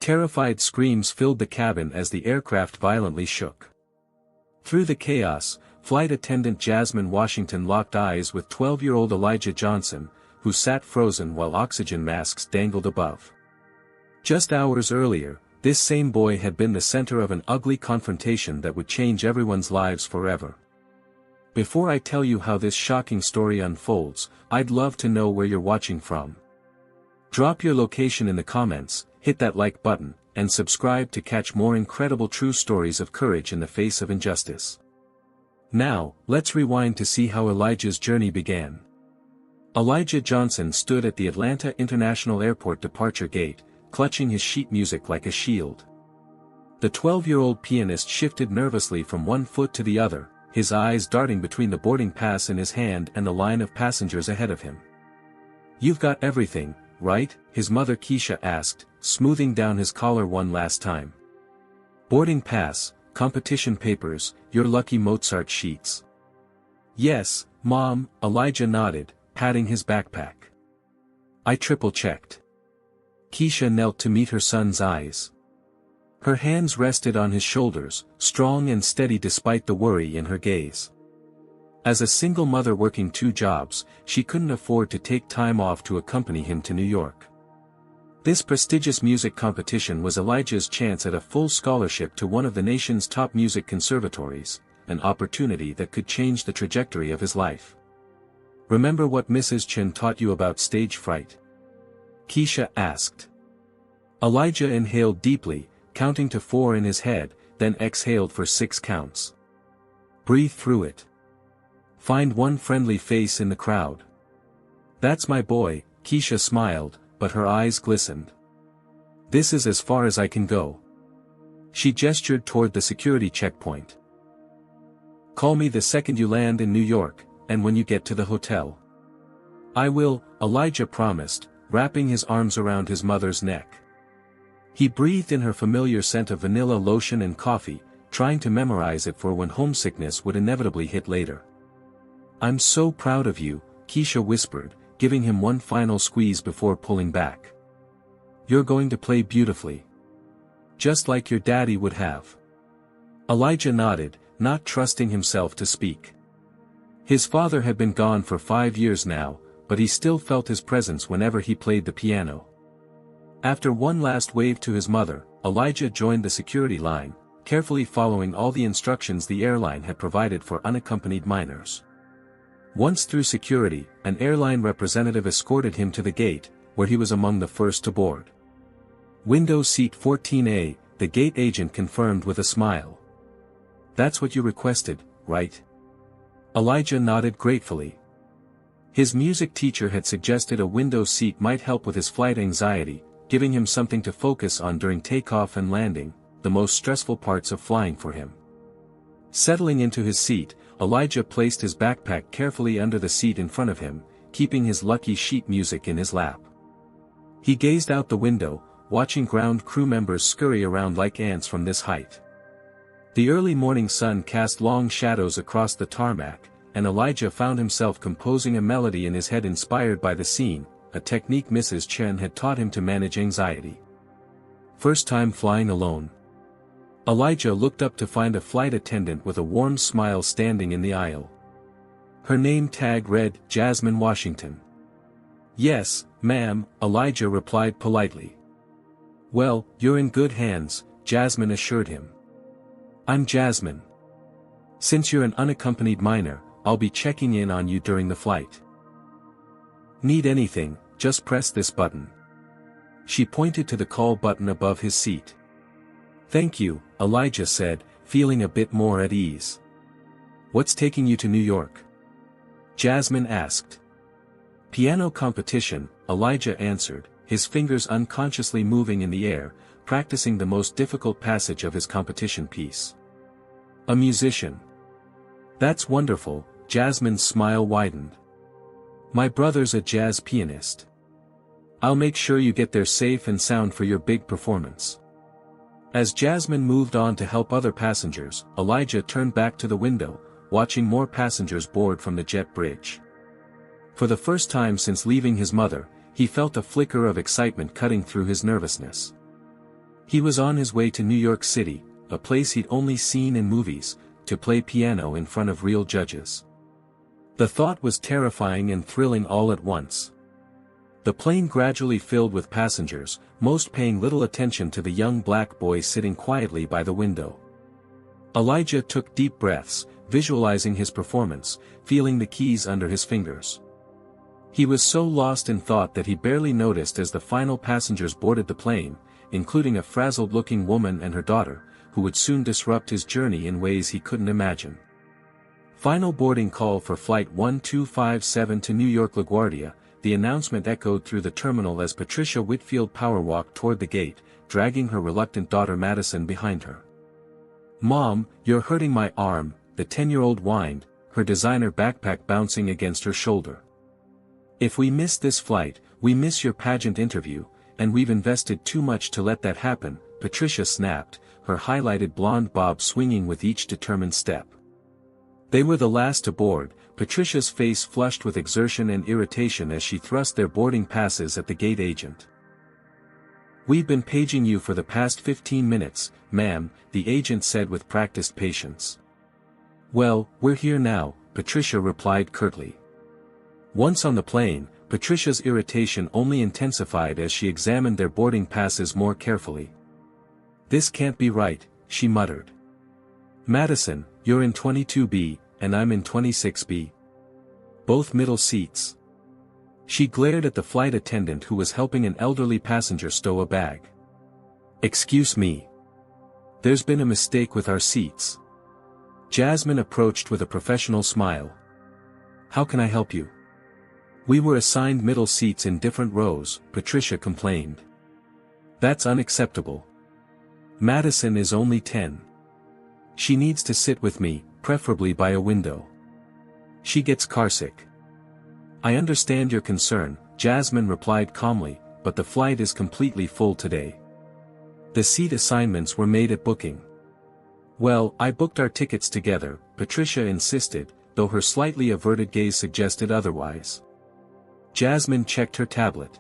Terrified screams filled the cabin as the aircraft violently shook. Through the chaos, flight attendant Jasmine Washington locked eyes with 12-year-old Elijah Johnson, who sat frozen while oxygen masks dangled above. Just hours earlier, this same boy had been the center of an ugly confrontation that would change everyone's lives forever. Before I tell you how this shocking story unfolds, I'd love to know where you're watching from. Drop your location in the comments, hit that like button, and subscribe to catch more incredible true stories of courage in the face of injustice. Now, let's rewind to see how Elijah's journey began. Elijah Johnson stood at the Atlanta International Airport departure gate, clutching his sheet music like a shield. The 12-year-old pianist shifted nervously from one foot to the other, his eyes darting between the boarding pass in his hand and the line of passengers ahead of him. "You've got everything, right?" his mother Keisha asked, smoothing down his collar one last time. "Boarding pass, competition papers, your lucky Mozart sheets." "Yes, Mom," Elijah nodded, patting his backpack. "I triple-checked." Keisha knelt to meet her son's eyes. Her hands rested on his shoulders, strong and steady despite the worry in her gaze. As a single mother working 2 jobs, she couldn't afford to take time off to accompany him to New York. This prestigious music competition was Elijah's chance at a full scholarship to one of the nation's top music conservatories, an opportunity that could change the trajectory of his life. "Remember what Mrs. Chen taught you about stage fright?" Keisha asked. Elijah inhaled deeply, counting to 4 in his head, then exhaled for 6 counts. "Breathe through it. Find one friendly face in the crowd." "That's my boy," Keisha smiled, but her eyes glistened. "This is as far as I can go." She gestured toward the security checkpoint. "Call me the second you land in New York, and when you get to the hotel." "I will," Elijah promised, wrapping his arms around his mother's neck. He breathed in her familiar scent of vanilla lotion and coffee, trying to memorize it for when homesickness would inevitably hit later. "I'm so proud of you," Keisha whispered, giving him one final squeeze before pulling back. "You're going to play beautifully. Just like your daddy would have." Elijah nodded, not trusting himself to speak. His father had been gone for 5 years now, but he still felt his presence whenever he played the piano. After one last wave to his mother, Elijah joined the security line, carefully following all the instructions the airline had provided for unaccompanied minors. Once through security, an airline representative escorted him to the gate, where he was among the first to board. "Window seat 14A, the gate agent confirmed with a smile. "That's what you requested, right?" Elijah nodded gratefully. His music teacher had suggested a window seat might help with his flight anxiety, giving him something to focus on during takeoff and landing, the most stressful parts of flying for him. Settling into his seat, Elijah placed his backpack carefully under the seat in front of him, keeping his lucky sheet music in his lap. He gazed out the window, watching ground crew members scurry around like ants from this height. The early morning sun cast long shadows across the tarmac, and Elijah found himself composing a melody in his head inspired by the scene, a technique Mrs. Chen had taught him to manage anxiety. First time flying alone. Elijah looked up to find a flight attendant with a warm smile standing in the aisle. Her name tag read, Jasmine Washington. "Yes, ma'am," Elijah replied politely. "Well, you're in good hands," Jasmine assured him. "I'm Jasmine. Since you're an unaccompanied minor, I'll be checking in on you during the flight. Need anything, just press this button." She pointed to the call button above his seat. "Thank you," Elijah said, feeling a bit more at ease. "What's taking you to New York?" Jasmine asked. "Piano competition," Elijah answered, his fingers unconsciously moving in the air, practicing the most difficult passage of his competition piece. "A musician." "That's wonderful," Jasmine's smile widened. "My brother's a jazz pianist. I'll make sure you get there safe and sound for your big performance." As Jasmine moved on to help other passengers, Elijah turned back to the window, watching more passengers board from the jet bridge. For the first time since leaving his mother, he felt a flicker of excitement cutting through his nervousness. He was on his way to New York City, a place he'd only seen in movies, to play piano in front of real judges. The thought was terrifying and thrilling all at once. The plane gradually filled with passengers, most paying little attention to the young black boy sitting quietly by the window. Elijah took deep breaths, visualizing his performance, feeling the keys under his fingers. He was so lost in thought that he barely noticed as the final passengers boarded the plane, including a frazzled-looking woman and her daughter, who would soon disrupt his journey in ways he couldn't imagine. Final boarding call for Flight 1257 to New York LaGuardia. The announcement echoed through the terminal as Patricia Whitfield power-walked toward the gate, dragging her reluctant daughter Madison behind her. "Mom, you're hurting my arm," the 10-year-old whined, her designer backpack bouncing against her shoulder. "If we miss this flight, we miss your pageant interview, and we've invested too much to let that happen," Patricia snapped, her highlighted blonde bob swinging with each determined step. They were the last to board, Patricia's face flushed with exertion and irritation as she thrust their boarding passes at the gate agent. "We've been paging you for the past 15 minutes, ma'am," the agent said with practiced patience. "Well, we're here now," Patricia replied curtly. Once on the plane, Patricia's irritation only intensified as she examined their boarding passes more carefully. "This can't be right," she muttered. "Madison, you're in 22B, and I'm in 26B. Both middle seats." She glared at the flight attendant who was helping an elderly passenger stow a bag. "Excuse me. There's been a mistake with our seats." Jasmine approached with a professional smile. "How can I help you?" "We were assigned middle seats in different rows," Patricia complained. "That's unacceptable. Madison is only 10. She needs to sit with me, preferably by a window. She gets carsick." "I understand your concern," Jasmine replied calmly, "but the flight is completely full today. The seat assignments were made at booking." "Well, I booked our tickets together," Patricia insisted, though her slightly averted gaze suggested otherwise. Jasmine checked her tablet.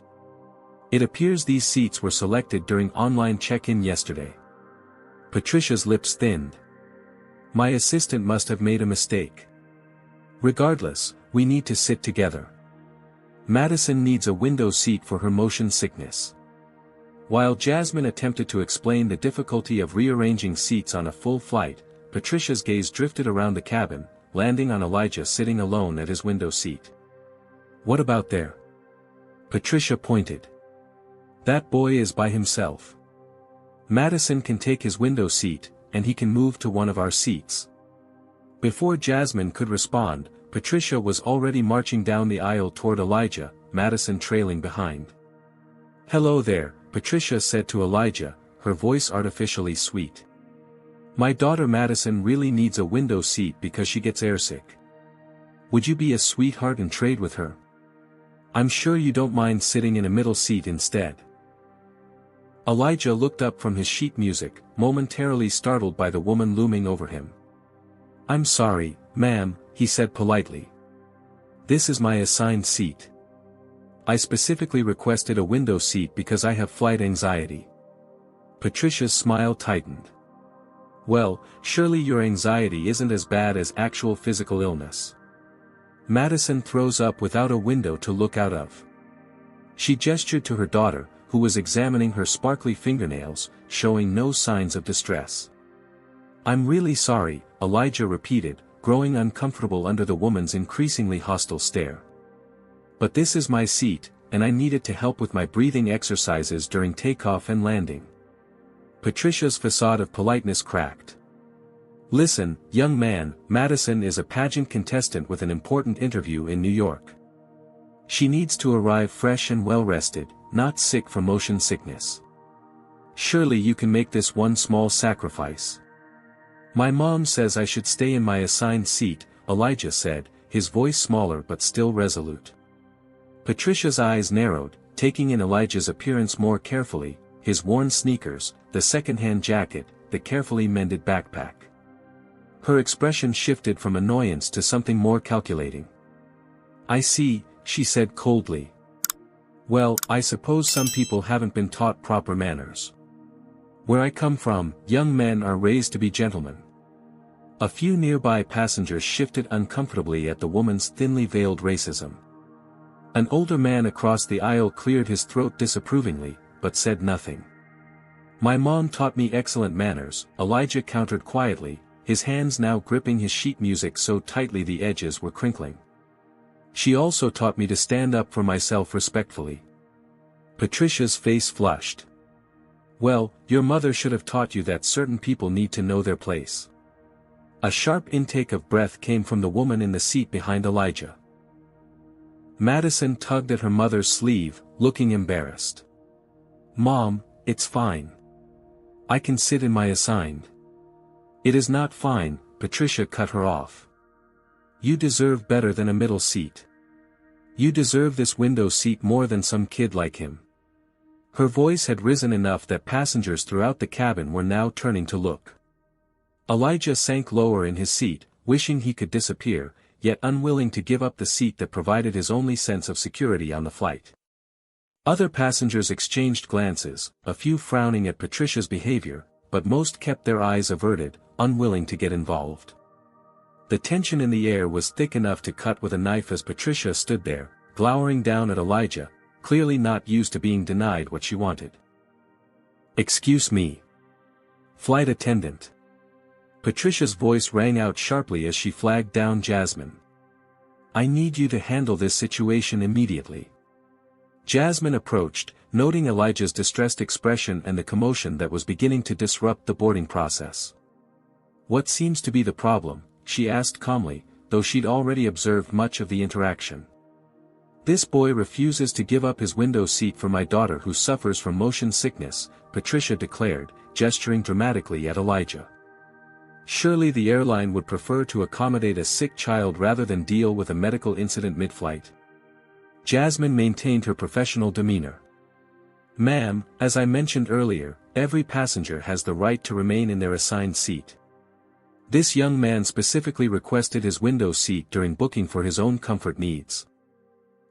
"It appears these seats were selected during online check-in yesterday." Patricia's lips thinned. "My assistant must have made a mistake. Regardless, we need to sit together. Madison needs a window seat for her motion sickness." While Jasmine attempted to explain the difficulty of rearranging seats on a full flight, Patricia's gaze drifted around the cabin, landing on Elijah sitting alone at his window seat. "What about there?" Patricia pointed. "That boy is by himself. Madison can take his window seat, and he can move to one of our seats." Before Jasmine could respond, Patricia was already marching down the aisle toward Elijah, Madison trailing behind. "Hello there," Patricia said to Elijah, her voice artificially sweet. "My daughter Madison really needs a window seat because she gets airsick. Would you be a sweetheart and trade with her? I'm sure you don't mind sitting in a middle seat instead." Elijah looked up from his sheet music, momentarily startled by the woman looming over him. "I'm sorry, ma'am," he said politely. "This is my assigned seat. I specifically requested a window seat because I have flight anxiety." Patricia's smile tightened. "Well, surely your anxiety isn't as bad as actual physical illness. Madison throws up without a window to look out of." She gestured to her daughter, who was examining her sparkly fingernails, showing no signs of distress. "I'm really sorry," Elijah repeated, growing uncomfortable under the woman's increasingly hostile stare. "But this is my seat, and I need it to help with my breathing exercises during takeoff and landing." Patricia's facade of politeness cracked. "Listen, young man, Madison is a pageant contestant with an important interview in New York. She needs to arrive fresh and well-rested, not sick from motion sickness. Surely you can make this one small sacrifice." "My mom says I should stay in my assigned seat," Elijah said, his voice smaller but still resolute. Patricia's eyes narrowed, taking in Elijah's appearance more carefully, his worn sneakers, the second-hand jacket, the carefully mended backpack. Her expression shifted from annoyance to something more calculating. "I see," she said coldly. "Well, I suppose some people haven't been taught proper manners. Where I come from, young men are raised to be gentlemen. A few nearby passengers shifted uncomfortably at the woman's thinly veiled racism. An older man across the aisle cleared his throat disapprovingly, but said nothing. My mom taught me excellent manners, Elijah countered quietly, his hands now gripping his sheet music so tightly the edges were crinkling. She also taught me to stand up for myself respectfully. Patricia's face flushed. Well, your mother should have taught you that certain people need to know their place. A sharp intake of breath came from the woman in the seat behind Elijah. Madison tugged at her mother's sleeve, looking embarrassed. Mom, it's fine. I can sit in my assigned. It is not fine, Patricia cut her off. You deserve better than a middle seat. You deserve this window seat more than some kid like him. Her voice had risen enough that passengers throughout the cabin were now turning to look. Elijah sank lower in his seat, wishing he could disappear, yet unwilling to give up the seat that provided his only sense of security on the flight. Other passengers exchanged glances, a few frowning at Patricia's behavior, but most kept their eyes averted, unwilling to get involved. The tension in the air was thick enough to cut with a knife as Patricia stood there, glowering down at Elijah, clearly not used to being denied what she wanted. Excuse me. Flight attendant. Patricia's voice rang out sharply as she flagged down Jasmine. I need you to handle this situation immediately. Jasmine approached, noting Elijah's distressed expression and the commotion that was beginning to disrupt the boarding process. What seems to be the problem? She asked calmly, though she'd already observed much of the interaction. This boy refuses to give up his window seat for my daughter who suffers from motion sickness, Patricia declared, gesturing dramatically at Elijah. Surely the airline would prefer to accommodate a sick child rather than deal with a medical incident mid-flight. Jasmine maintained her professional demeanor. Ma'am, as I mentioned earlier, every passenger has the right to remain in their assigned seat. This young man specifically requested his window seat during booking for his own comfort needs.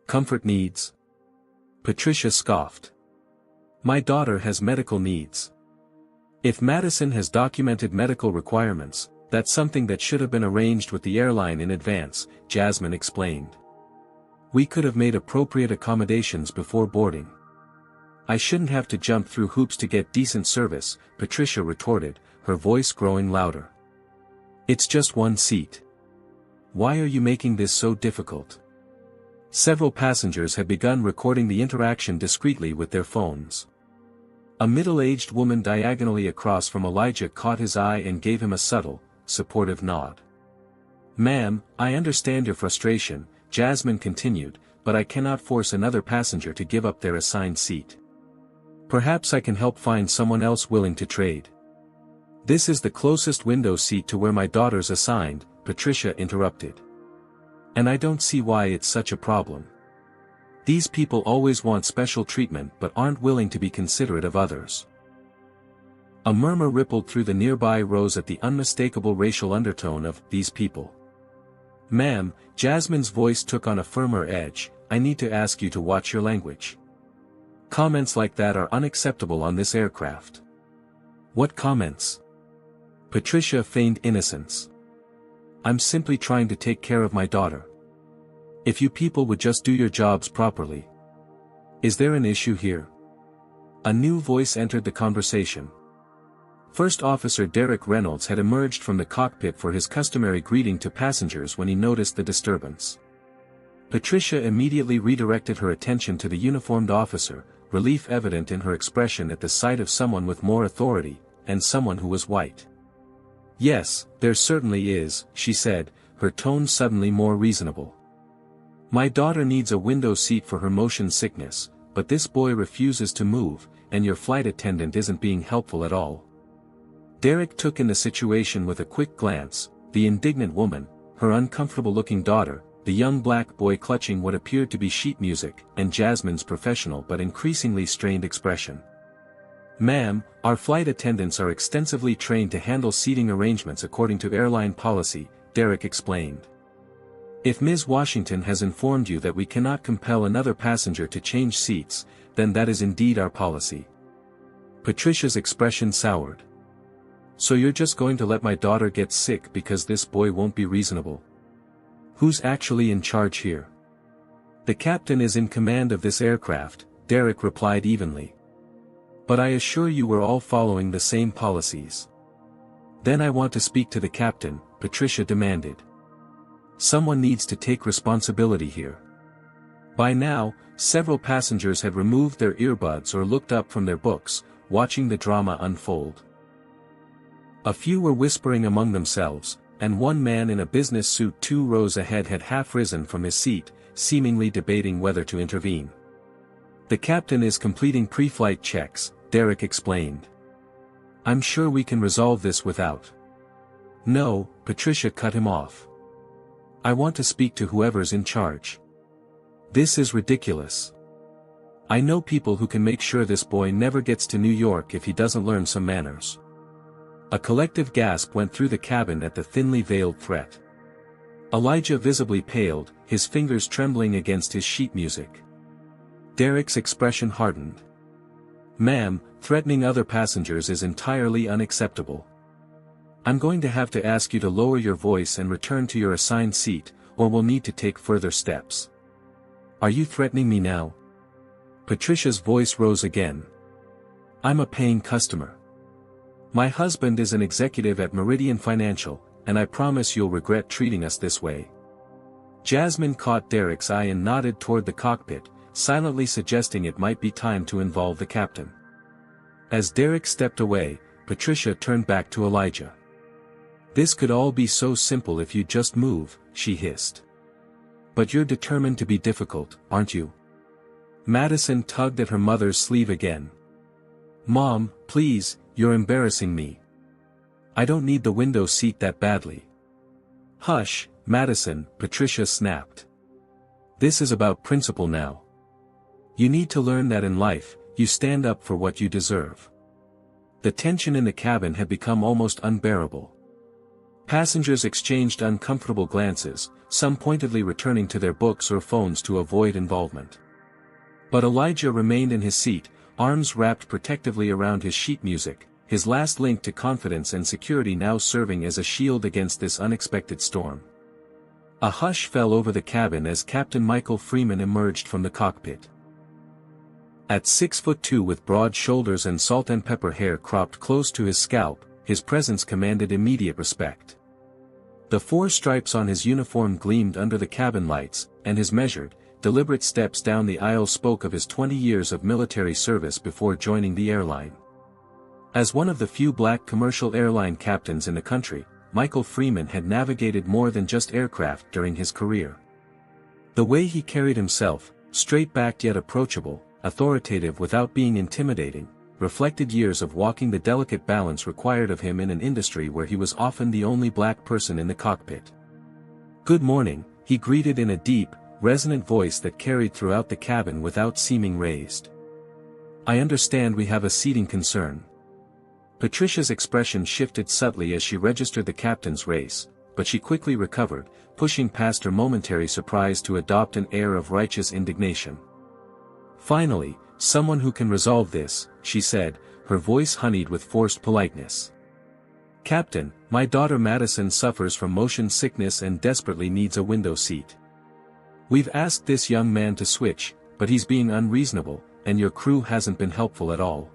Comfort needs? Patricia scoffed. My daughter has medical needs. If Madison has documented medical requirements, that's something that should have been arranged with the airline in advance, Jasmine explained. We could have made appropriate accommodations before boarding. I shouldn't have to jump through hoops to get decent service, Patricia retorted, her voice growing louder. It's just one seat. Why are you making this so difficult? Several passengers had begun recording the interaction discreetly with their phones. A middle-aged woman diagonally across from Elijah caught his eye and gave him a subtle, supportive nod. Ma'am, I understand your frustration, Jasmine continued, but I cannot force another passenger to give up their assigned seat. Perhaps I can help find someone else willing to trade. This is the closest window seat to where my daughter's assigned, Patricia interrupted. And I don't see why it's such a problem. These people always want special treatment but aren't willing to be considerate of others. A murmur rippled through the nearby rows at the unmistakable racial undertone of these people. Ma'am, Jasmine's voice took on a firmer edge, I need to ask you to watch your language. Comments like that are unacceptable on this aircraft. What comments? Patricia feigned innocence. I'm simply trying to take care of my daughter. If you people would just do your jobs properly. Is there an issue here? A new voice entered the conversation. First Officer Derek Reynolds had emerged from the cockpit for his customary greeting to passengers when he noticed the disturbance. Patricia immediately redirected her attention to the uniformed officer, relief evident in her expression at the sight of someone with more authority, and someone who was white. Yes, there certainly is, she said, her tone suddenly more reasonable. My daughter needs a window seat for her motion sickness, but this boy refuses to move, and your flight attendant isn't being helpful at all. Derek took in the situation with a quick glance, the indignant woman, her uncomfortable-looking daughter, the young black boy clutching what appeared to be sheet music, and Jasmine's professional but increasingly strained expression. Ma'am, our flight attendants are extensively trained to handle seating arrangements according to airline policy, Derek explained. If Ms. Washington has informed you that we cannot compel another passenger to change seats, then that is indeed our policy. Patricia's expression soured. So you're just going to let my daughter get sick because this boy won't be reasonable? Who's actually in charge here? The captain is in command of this aircraft, Derek replied evenly. But I assure you we're all following the same policies. Then I want to speak to the captain, Patricia demanded. Someone needs to take responsibility here. By now, several passengers had removed their earbuds or looked up from their books, watching the drama unfold. A few were whispering among themselves, and one man in a business suit 2 rows ahead had half risen from his seat, seemingly debating whether to intervene. The captain is completing pre-flight checks, Derek explained. I'm sure we can resolve this without. No, Patricia cut him off. I want to speak to whoever's in charge. This is ridiculous. I know people who can make sure this boy never gets to New York if he doesn't learn some manners. A collective gasp went through the cabin at the thinly veiled threat. Elijah visibly paled, his fingers trembling against his sheet music. Derek's expression hardened. Ma'am, threatening other passengers is entirely unacceptable. I'm going to have to ask you to lower your voice and return to your assigned seat, or we'll need to take further steps. Are you threatening me now? Patricia's voice rose again. I'm a paying customer. My husband is an executive at Meridian Financial, and I promise you'll regret treating us this way. Jasmine caught Derek's eye and nodded toward the cockpit, silently suggesting it might be time to involve the captain. As Derek stepped away, Patricia turned back to Elijah. This could all be so simple if you just move, she hissed. But you're determined to be difficult, aren't you? Madison tugged at her mother's sleeve again. Mom, please, you're embarrassing me. I don't need the window seat that badly. Hush, Madison, Patricia snapped. This is about principle now. You need to learn that in life, you stand up for what you deserve. The tension in the cabin had become almost unbearable. Passengers exchanged uncomfortable glances, some pointedly returning to their books or phones to avoid involvement. But Elijah remained in his seat, arms wrapped protectively around his sheet music, his last link to confidence and security now serving as a shield against this unexpected storm. A hush fell over the cabin as Captain Michael Freeman emerged from the cockpit. At 6'2" with broad shoulders and salt and pepper hair cropped close to his scalp, his presence commanded immediate respect. The 4 stripes on his uniform gleamed under the cabin lights, and his measured, deliberate steps down the aisle spoke of his 20 years of military service before joining the airline. As one of the few black commercial airline captains in the country, Michael Freeman had navigated more than just aircraft during his career. The way he carried himself, straight-backed yet approachable, authoritative without being intimidating, reflected years of walking the delicate balance required of him in an industry where he was often the only black person in the cockpit. Good morning, he greeted in a deep, resonant voice that carried throughout the cabin without seeming raised. I understand we have a seating concern. Patricia's expression shifted subtly as she registered the captain's race, but she quickly recovered, pushing past her momentary surprise to adopt an air of righteous indignation. Finally, someone who can resolve this, she said, her voice honeyed with forced politeness. Captain, my daughter Madison suffers from motion sickness and desperately needs a window seat. We've asked this young man to switch, but he's being unreasonable, and your crew hasn't been helpful at all.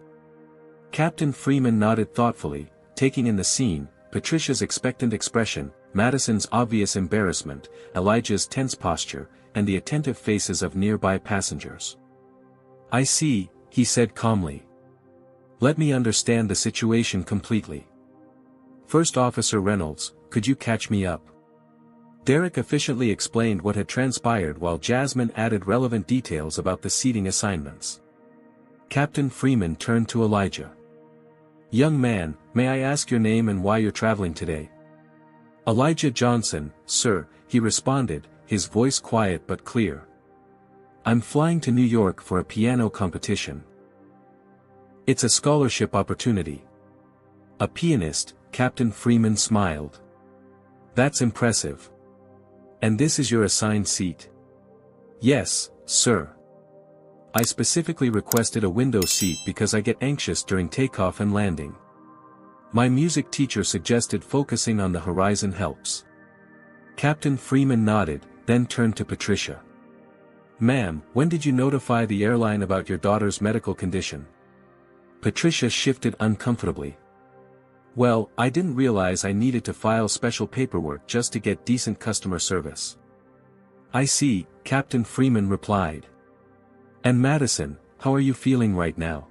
Captain Freeman nodded thoughtfully, taking in the scene, Patricia's expectant expression, Madison's obvious embarrassment, Elijah's tense posture, and the attentive faces of nearby passengers. I see, he said calmly. Let me understand the situation completely. First Officer Reynolds, could you catch me up? Derek efficiently explained what had transpired while Jasmine added relevant details about the seating assignments. Captain Freeman turned to Elijah. Young man, may I ask your name and why you're traveling today? Elijah Johnson, sir, he responded, his voice quiet but clear. I'm flying to New York for a piano competition. It's a scholarship opportunity. A pianist, Captain Freeman smiled. That's impressive. And this is your assigned seat? Yes, sir. I specifically requested a window seat because I get anxious during takeoff and landing. My music teacher suggested focusing on the horizon helps. Captain Freeman nodded, then turned to Patricia. Ma'am, when did you notify the airline about your daughter's medical condition? Patricia shifted uncomfortably. Well, I didn't realize I needed to file special paperwork just to get decent customer service. I see, Captain Freeman replied. And Madison, how are you feeling right now?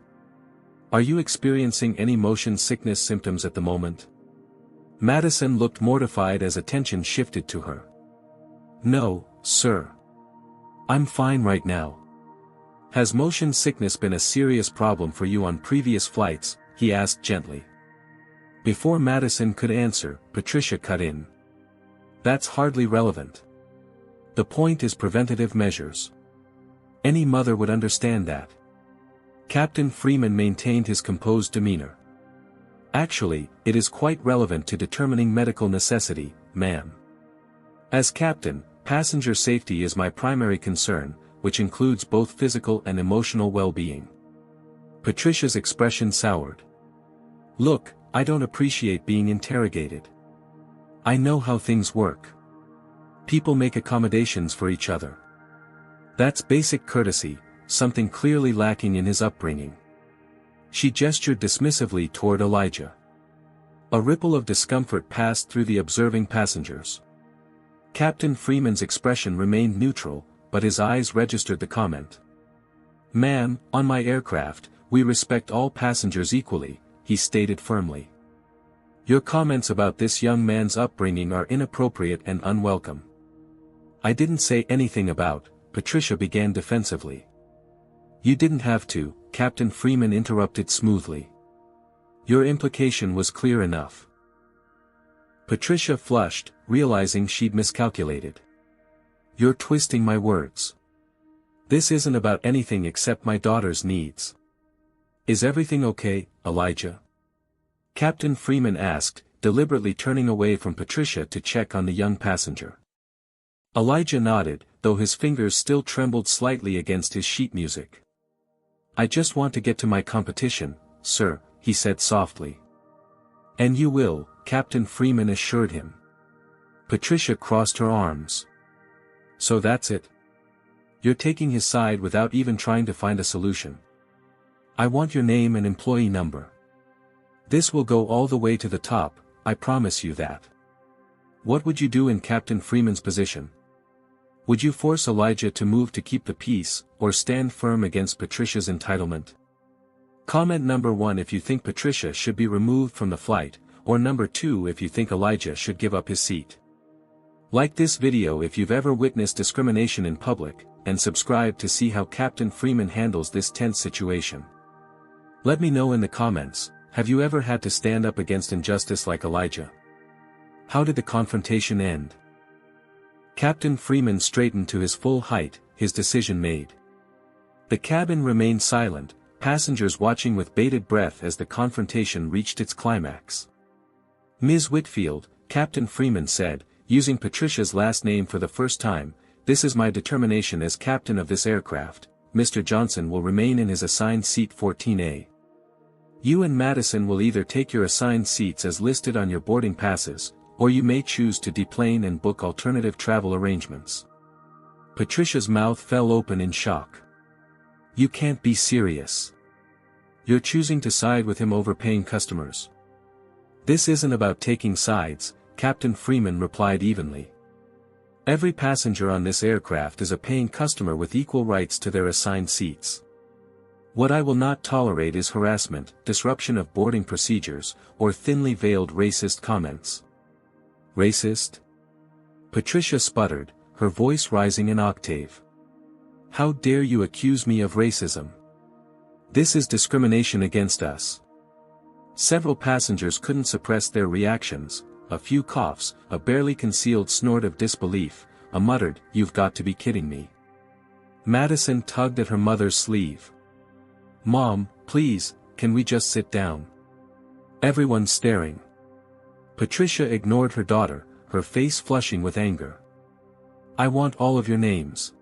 Are you experiencing any motion sickness symptoms at the moment? Madison looked mortified as attention shifted to her. No, sir. I'm fine right now. Has motion sickness been a serious problem for you on previous flights? He asked gently. Before Madison could answer, Patricia cut in. That's hardly relevant. The point is preventative measures. Any mother would understand that. Captain Freeman maintained his composed demeanor. Actually, it is quite relevant to determining medical necessity, ma'am. As captain, passenger safety is my primary concern, which includes both physical and emotional well-being. Patricia's expression soured. Look, I don't appreciate being interrogated. I know how things work. People make accommodations for each other. That's basic courtesy, something clearly lacking in his upbringing. She gestured dismissively toward Elijah. A ripple of discomfort passed through the observing passengers. Captain Freeman's expression remained neutral, but his eyes registered the comment. Ma'am, on my aircraft, we respect all passengers equally, he stated firmly. Your comments about this young man's upbringing are inappropriate and unwelcome. I didn't say anything about, Patricia began defensively. You didn't have to, Captain Freeman interrupted smoothly. Your implication was clear enough. Patricia flushed, realizing she'd miscalculated. You're twisting my words. This isn't about anything except my daughter's needs. Is everything okay, Elijah? Captain Freeman asked, deliberately turning away from Patricia to check on the young passenger. Elijah nodded, though his fingers still trembled slightly against his sheet music. I just want to get to my competition, sir, he said softly. And you will, Captain Freeman assured him. Patricia crossed her arms. So that's it? You're taking his side without even trying to find a solution. I want your name and employee number. This will go all the way to the top, I promise you that. What would you do in Captain Freeman's position? Would you force Elijah to move to keep the peace, or stand firm against Patricia's entitlement? Comment number 1 if you think Patricia should be removed from the flight, or number 2 if you think Elijah should give up his seat. Like this video if you've ever witnessed discrimination in public, and subscribe to see how Captain Freeman handles this tense situation. Let me know in the comments, have you ever had to stand up against injustice like Elijah? How did the confrontation end? Captain Freeman straightened to his full height, his decision made. The cabin remained silent, passengers watching with bated breath as the confrontation reached its climax. Ms. Whitfield, Captain Freeman said, using Patricia's last name for the first time, this is my determination as captain of this aircraft. Mr. Johnson will remain in his assigned seat 14A. You and Madison will either take your assigned seats as listed on your boarding passes, or you may choose to deplane and book alternative travel arrangements. Patricia's mouth fell open in shock. You can't be serious. You're choosing to side with him over paying customers. This isn't about taking sides, Captain Freeman replied evenly. Every passenger on this aircraft is a paying customer with equal rights to their assigned seats. What I will not tolerate is harassment, disruption of boarding procedures, or thinly veiled racist comments. Racist? Patricia sputtered, her voice rising an octave. How dare you accuse me of racism? This is discrimination against us. Several passengers couldn't suppress their reactions, a few coughs, a barely concealed snort of disbelief, a muttered, "You've got to be kidding me." Madison tugged at her mother's sleeve. "Mom, please, can we just sit down?" Everyone's staring. Patricia ignored her daughter, her face flushing with anger. "I want all of your names.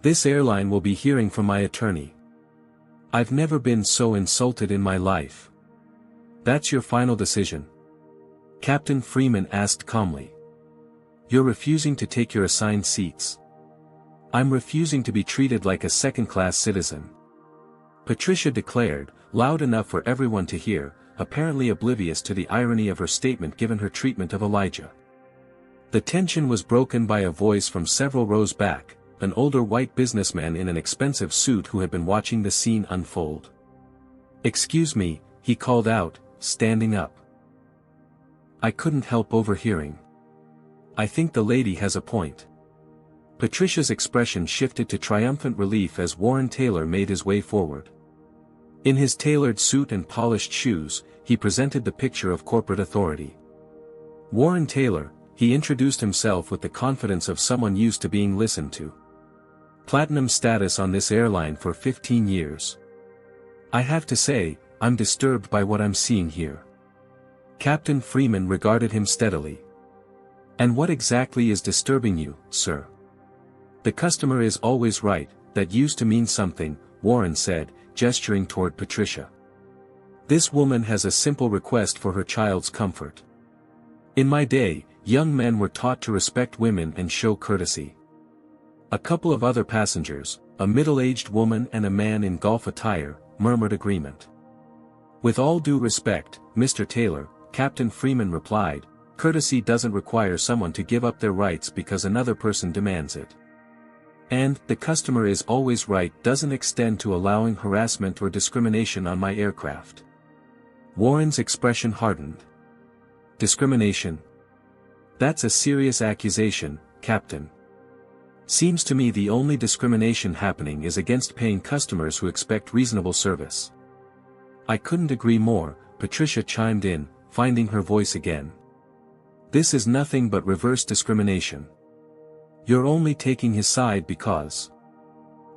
This airline will be hearing from my attorney. I've never been so insulted in my life. That's your final decision? Captain Freeman asked calmly. You're refusing to take your assigned seats. I'm refusing to be treated like a second-class citizen. Patricia declared, loud enough for everyone to hear, apparently oblivious to the irony of her statement given her treatment of Elijah. The tension was broken by a voice from several rows back, an older white businessman in an expensive suit who had been watching the scene unfold. Excuse me, he called out, standing up. I couldn't help overhearing. I think the lady has a point. Patricia's expression shifted to triumphant relief as Warren Taylor made his way forward. In his tailored suit and polished shoes, he presented the picture of corporate authority. Warren Taylor, he introduced himself with the confidence of someone used to being listened to. Platinum status on this airline for 15 years. I have to say, I'm disturbed by what I'm seeing here. Captain Freeman regarded him steadily. And what exactly is disturbing you, sir? The customer is always right, that used to mean something, Warren said, gesturing toward Patricia. This woman has a simple request for her child's comfort. In my day, young men were taught to respect women and show courtesy. A couple of other passengers, a middle-aged woman and a man in golf attire, murmured agreement. With all due respect, Mr. Taylor, Captain Freeman replied, courtesy doesn't require someone to give up their rights because another person demands it. And, the customer is always right doesn't extend to allowing harassment or discrimination on my aircraft. Warren's expression hardened. Discrimination? That's a serious accusation, Captain. Seems to me the only discrimination happening is against paying customers who expect reasonable service. I couldn't agree more, Patricia chimed in, finding her voice again. This is nothing but reverse discrimination. You're only taking his side because...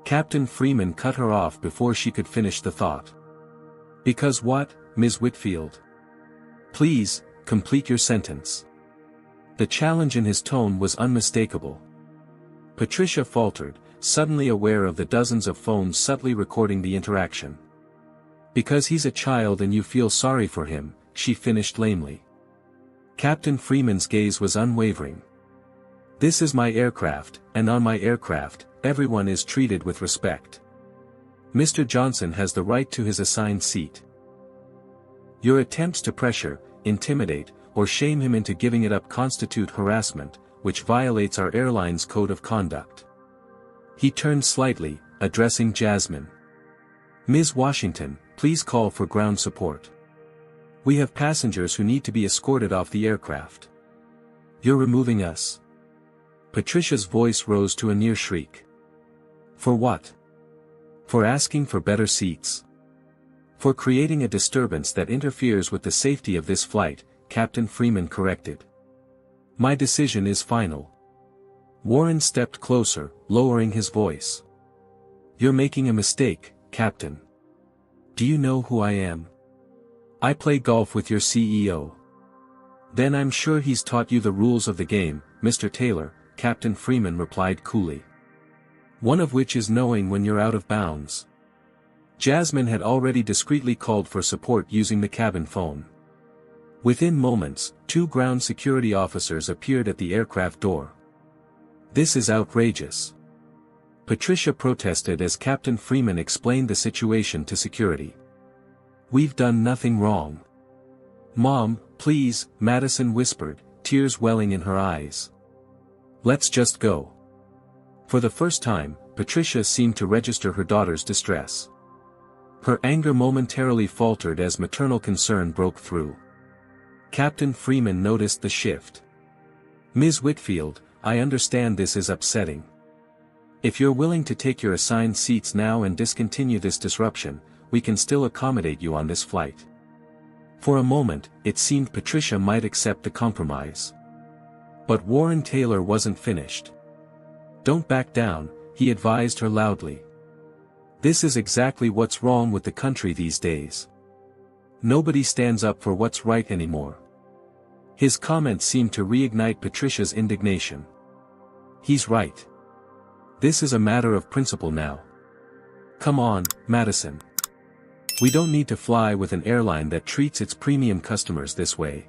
Captain Freeman cut her off before she could finish the thought. Because what, Ms. Whitfield? Please, complete your sentence. The challenge in his tone was unmistakable. Patricia faltered, suddenly aware of the dozens of phones subtly recording the interaction. Because he's a child and you feel sorry for him, she finished lamely. Captain Freeman's gaze was unwavering. This is my aircraft, and on my aircraft, everyone is treated with respect. Mr. Johnson has the right to his assigned seat. Your attempts to pressure, intimidate, or shame him into giving it up constitute harassment, which violates our airline's code of conduct. He turned slightly, addressing Jasmine. Ms. Washington, please call for ground support. We have passengers who need to be escorted off the aircraft. You're removing us. Patricia's voice rose to a near shriek. For what? For asking for better seats. For creating a disturbance that interferes with the safety of this flight, Captain Freeman corrected. My decision is final. Warren stepped closer, lowering his voice. You're making a mistake, Captain. Do you know who I am? I play golf with your CEO. Then I'm sure he's taught you the rules of the game, Mr. Taylor, Captain Freeman replied coolly. One of which is knowing when you're out of bounds. Jasmine had already discreetly called for support using the cabin phone. Within moments, 2 ground security officers appeared at the aircraft door. This is outrageous. Patricia protested as Captain Freeman explained the situation to security. We've done nothing wrong. Mom, please, Madison whispered, tears welling in her eyes. Let's just go. For the first time, Patricia seemed to register her daughter's distress. Her anger momentarily faltered as maternal concern broke through. Captain Freeman noticed the shift. Ms. Whitfield, I understand this is upsetting. If you're willing to take your assigned seats now and discontinue this disruption, we can still accommodate you on this flight. For a moment, it seemed Patricia might accept the compromise. But Warren Taylor wasn't finished. Don't back down, he advised her loudly. This is exactly what's wrong with the country these days. Nobody stands up for what's right anymore. His comment seemed to reignite Patricia's indignation. He's right. This is a matter of principle now. Come on, Madison. We don't need to fly with an airline that treats its premium customers this way.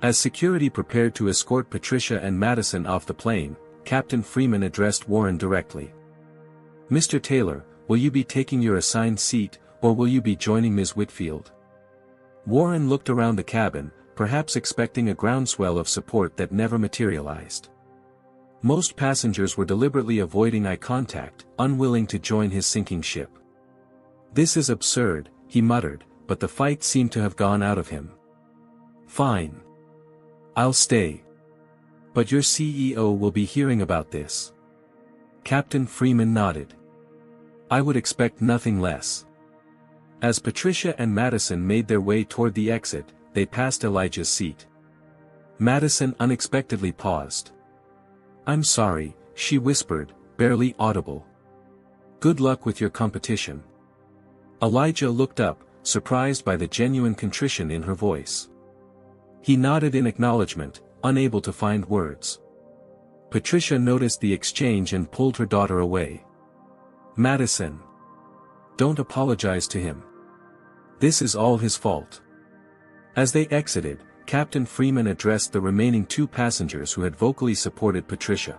As security prepared to escort Patricia and Madison off the plane, Captain Freeman addressed Warren directly. Mr. Taylor, will you be taking your assigned seat, or will you be joining Ms. Whitfield? Warren looked around the cabin, perhaps expecting a groundswell of support that never materialized. Most passengers were deliberately avoiding eye contact, unwilling to join his sinking ship. This is absurd, he muttered, but the fight seemed to have gone out of him. Fine. I'll stay. But your CEO will be hearing about this. Captain Freeman nodded. I would expect nothing less. As Patricia and Madison made their way toward the exit, they passed Elijah's seat. Madison unexpectedly paused. I'm sorry, she whispered, barely audible. Good luck with your competition. Elijah looked up, surprised by the genuine contrition in her voice. He nodded in acknowledgement, unable to find words. Patricia noticed the exchange and pulled her daughter away. Madison. Don't apologize to him. This is all his fault. As they exited, Captain Freeman addressed the remaining 2 passengers who had vocally supported Patricia.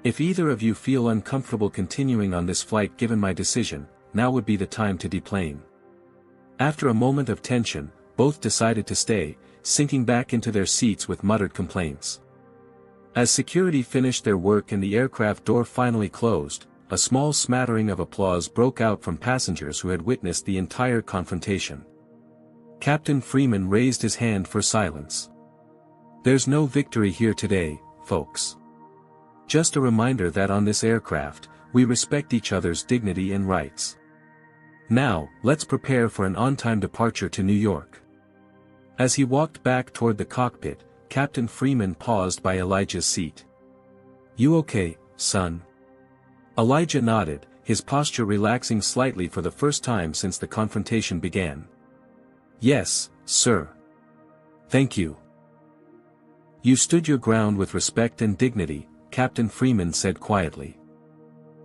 If either of you feel uncomfortable continuing on this flight given my decision, now would be the time to deplane. After a moment of tension, both decided to stay, sinking back into their seats with muttered complaints. As security finished their work and the aircraft door finally closed, a small smattering of applause broke out from passengers who had witnessed the entire confrontation. Captain Freeman raised his hand for silence. There's no victory here today, folks. Just a reminder that on this aircraft, we respect each other's dignity and rights. Now, let's prepare for an on-time departure to New York. As he walked back toward the cockpit, Captain Freeman paused by Elijah's seat. You okay, son? Elijah nodded, his posture relaxing slightly for the first time since the confrontation began. Yes, sir. Thank you. You stood your ground with respect and dignity, Captain Freeman said quietly.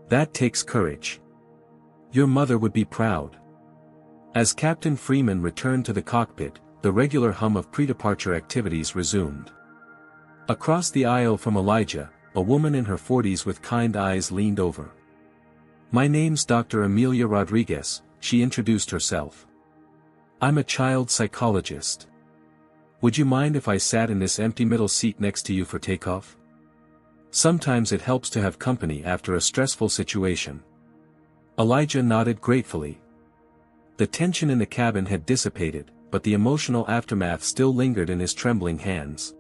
That takes courage. Your mother would be proud. As Captain Freeman returned to the cockpit, the regular hum of pre-departure activities resumed. Across the aisle from Elijah, a woman in her 40s with kind eyes leaned over. My name's Dr. Amelia Rodriguez, she introduced herself. I'm a child psychologist. Would you mind if I sat in this empty middle seat next to you for takeoff? Sometimes it helps to have company after a stressful situation. Elijah nodded gratefully. The tension in the cabin had dissipated, but the emotional aftermath still lingered in his trembling hands.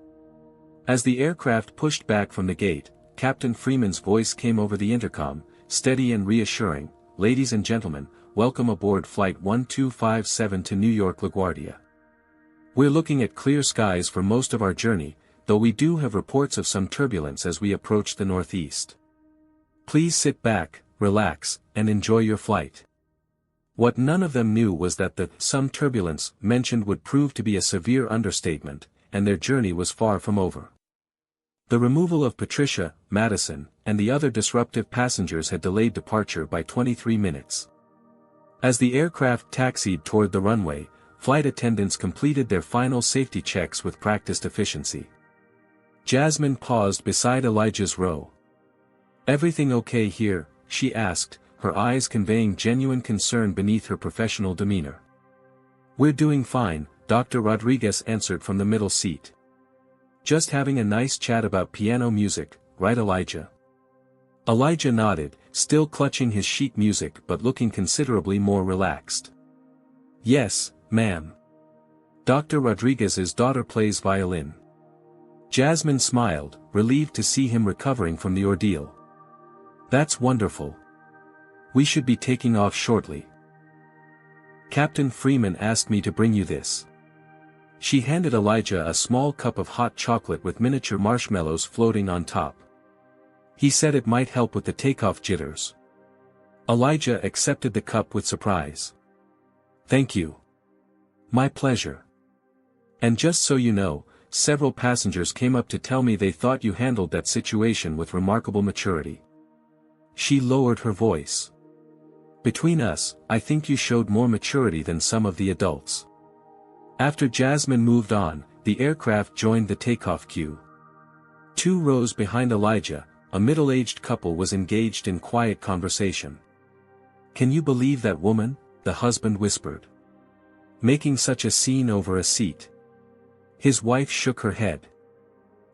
As the aircraft pushed back from the gate, Captain Freeman's voice came over the intercom, steady and reassuring. Ladies and gentlemen, welcome aboard Flight 1257 to New York LaGuardia. We're looking at clear skies for most of our journey, though we do have reports of some turbulence as we approach the northeast. Please sit back, relax, and enjoy your flight. What none of them knew was that the some turbulence mentioned would prove to be a severe understatement, and their journey was far from over. The removal of Patricia, Madison, and the other disruptive passengers had delayed departure by 23 minutes. As the aircraft taxied toward the runway, flight attendants completed their final safety checks with practiced efficiency. Jasmine paused beside Elijah's row. Everything okay here? She asked, her eyes conveying genuine concern beneath her professional demeanor. We're doing fine, Dr. Rodriguez answered from the middle seat. Just having a nice chat about piano music, right Elijah? Elijah nodded, still clutching his sheet music but looking considerably more relaxed. Yes, ma'am. Dr. Rodriguez's daughter plays violin. Jasmine smiled, relieved to see him recovering from the ordeal. That's wonderful. We should be taking off shortly. Captain Freeman asked me to bring you this. She handed Elijah a small cup of hot chocolate with miniature marshmallows floating on top. He said it might help with the takeoff jitters. Elijah accepted the cup with surprise. Thank you. My pleasure. And just so you know, several passengers came up to tell me they thought you handled that situation with remarkable maturity. She lowered her voice. Between us, I think you showed more maturity than some of the adults. After Jasmine moved on, the aircraft joined the takeoff queue. 2 rows behind Elijah, a middle-aged couple was engaged in quiet conversation. "Can you believe that woman?" the husband whispered. "Making such a scene over a seat." His wife shook her head.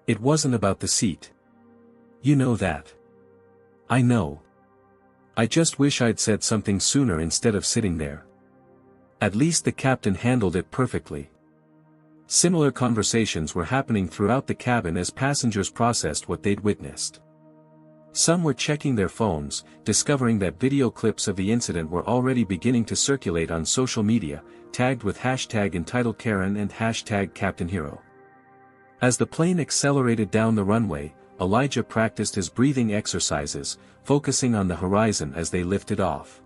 "It wasn't about the seat. You know that." "I know. I just wish I'd said something sooner instead of sitting there." At least the captain handled it perfectly. Similar conversations were happening throughout the cabin as passengers processed what they'd witnessed. Some were checking their phones, discovering that video clips of the incident were already beginning to circulate on social media, tagged with #EntitledKaren and #CaptainHero. As the plane accelerated down the runway, Elijah practiced his breathing exercises, focusing on the horizon as they lifted off.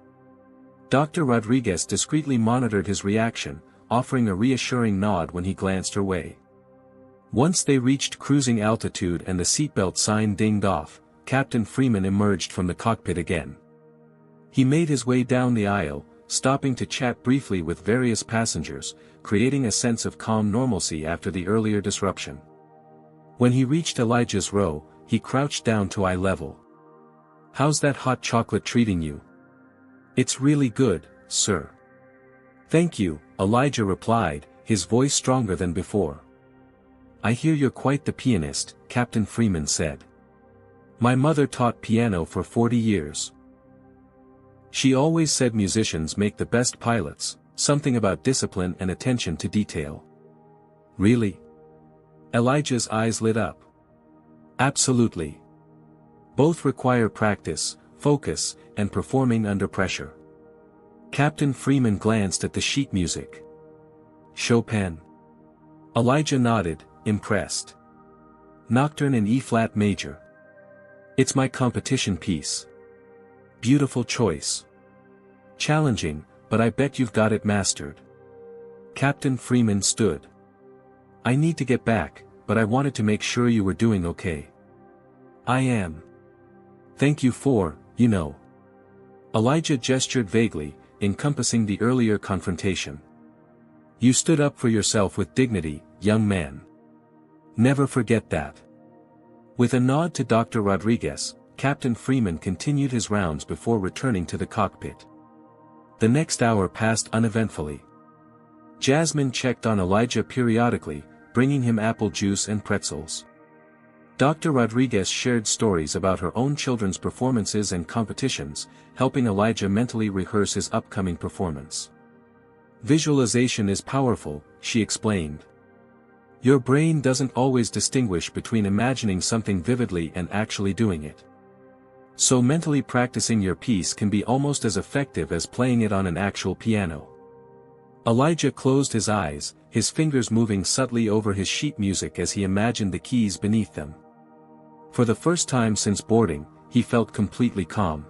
Dr. Rodriguez discreetly monitored his reaction, offering a reassuring nod when he glanced her way. Once they reached cruising altitude and the seatbelt sign dinged off, Captain Freeman emerged from the cockpit again. He made his way down the aisle, stopping to chat briefly with various passengers, creating a sense of calm normalcy after the earlier disruption. When he reached Elijah's row, he crouched down to eye level. "How's that hot chocolate treating you?" "It's really good, sir." "Thank you," Elijah replied, his voice stronger than before. "I hear you're quite the pianist," Captain Freeman said. "My mother taught piano for 40 years. She always said musicians make the best pilots, something about discipline and attention to detail." "Really?" Elijah's eyes lit up. "Absolutely. Both require practice, focus, and performing under pressure." Captain Freeman glanced at the sheet music. "Chopin?" Elijah nodded, impressed. "Nocturne in E-flat major. It's my competition piece." "Beautiful choice. Challenging, but I bet you've got it mastered." Captain Freeman stood. "I need to get back, but I wanted to make sure you were doing okay." "I am. Thank you for, you know." Elijah gestured vaguely, encompassing the earlier confrontation. "You stood up for yourself with dignity, young man. Never forget that." With a nod to Dr. Rodriguez, Captain Freeman continued his rounds before returning to the cockpit. The next hour passed uneventfully. Jasmine checked on Elijah periodically, bringing him apple juice and pretzels. Dr. Rodriguez shared stories about her own children's performances and competitions, helping Elijah mentally rehearse his upcoming performance. "Visualization is powerful," she explained. "Your brain doesn't always distinguish between imagining something vividly and actually doing it. So mentally practicing your piece can be almost as effective as playing it on an actual piano." Elijah closed his eyes, his fingers moving subtly over his sheet music as he imagined the keys beneath them. For the first time since boarding, he felt completely calm.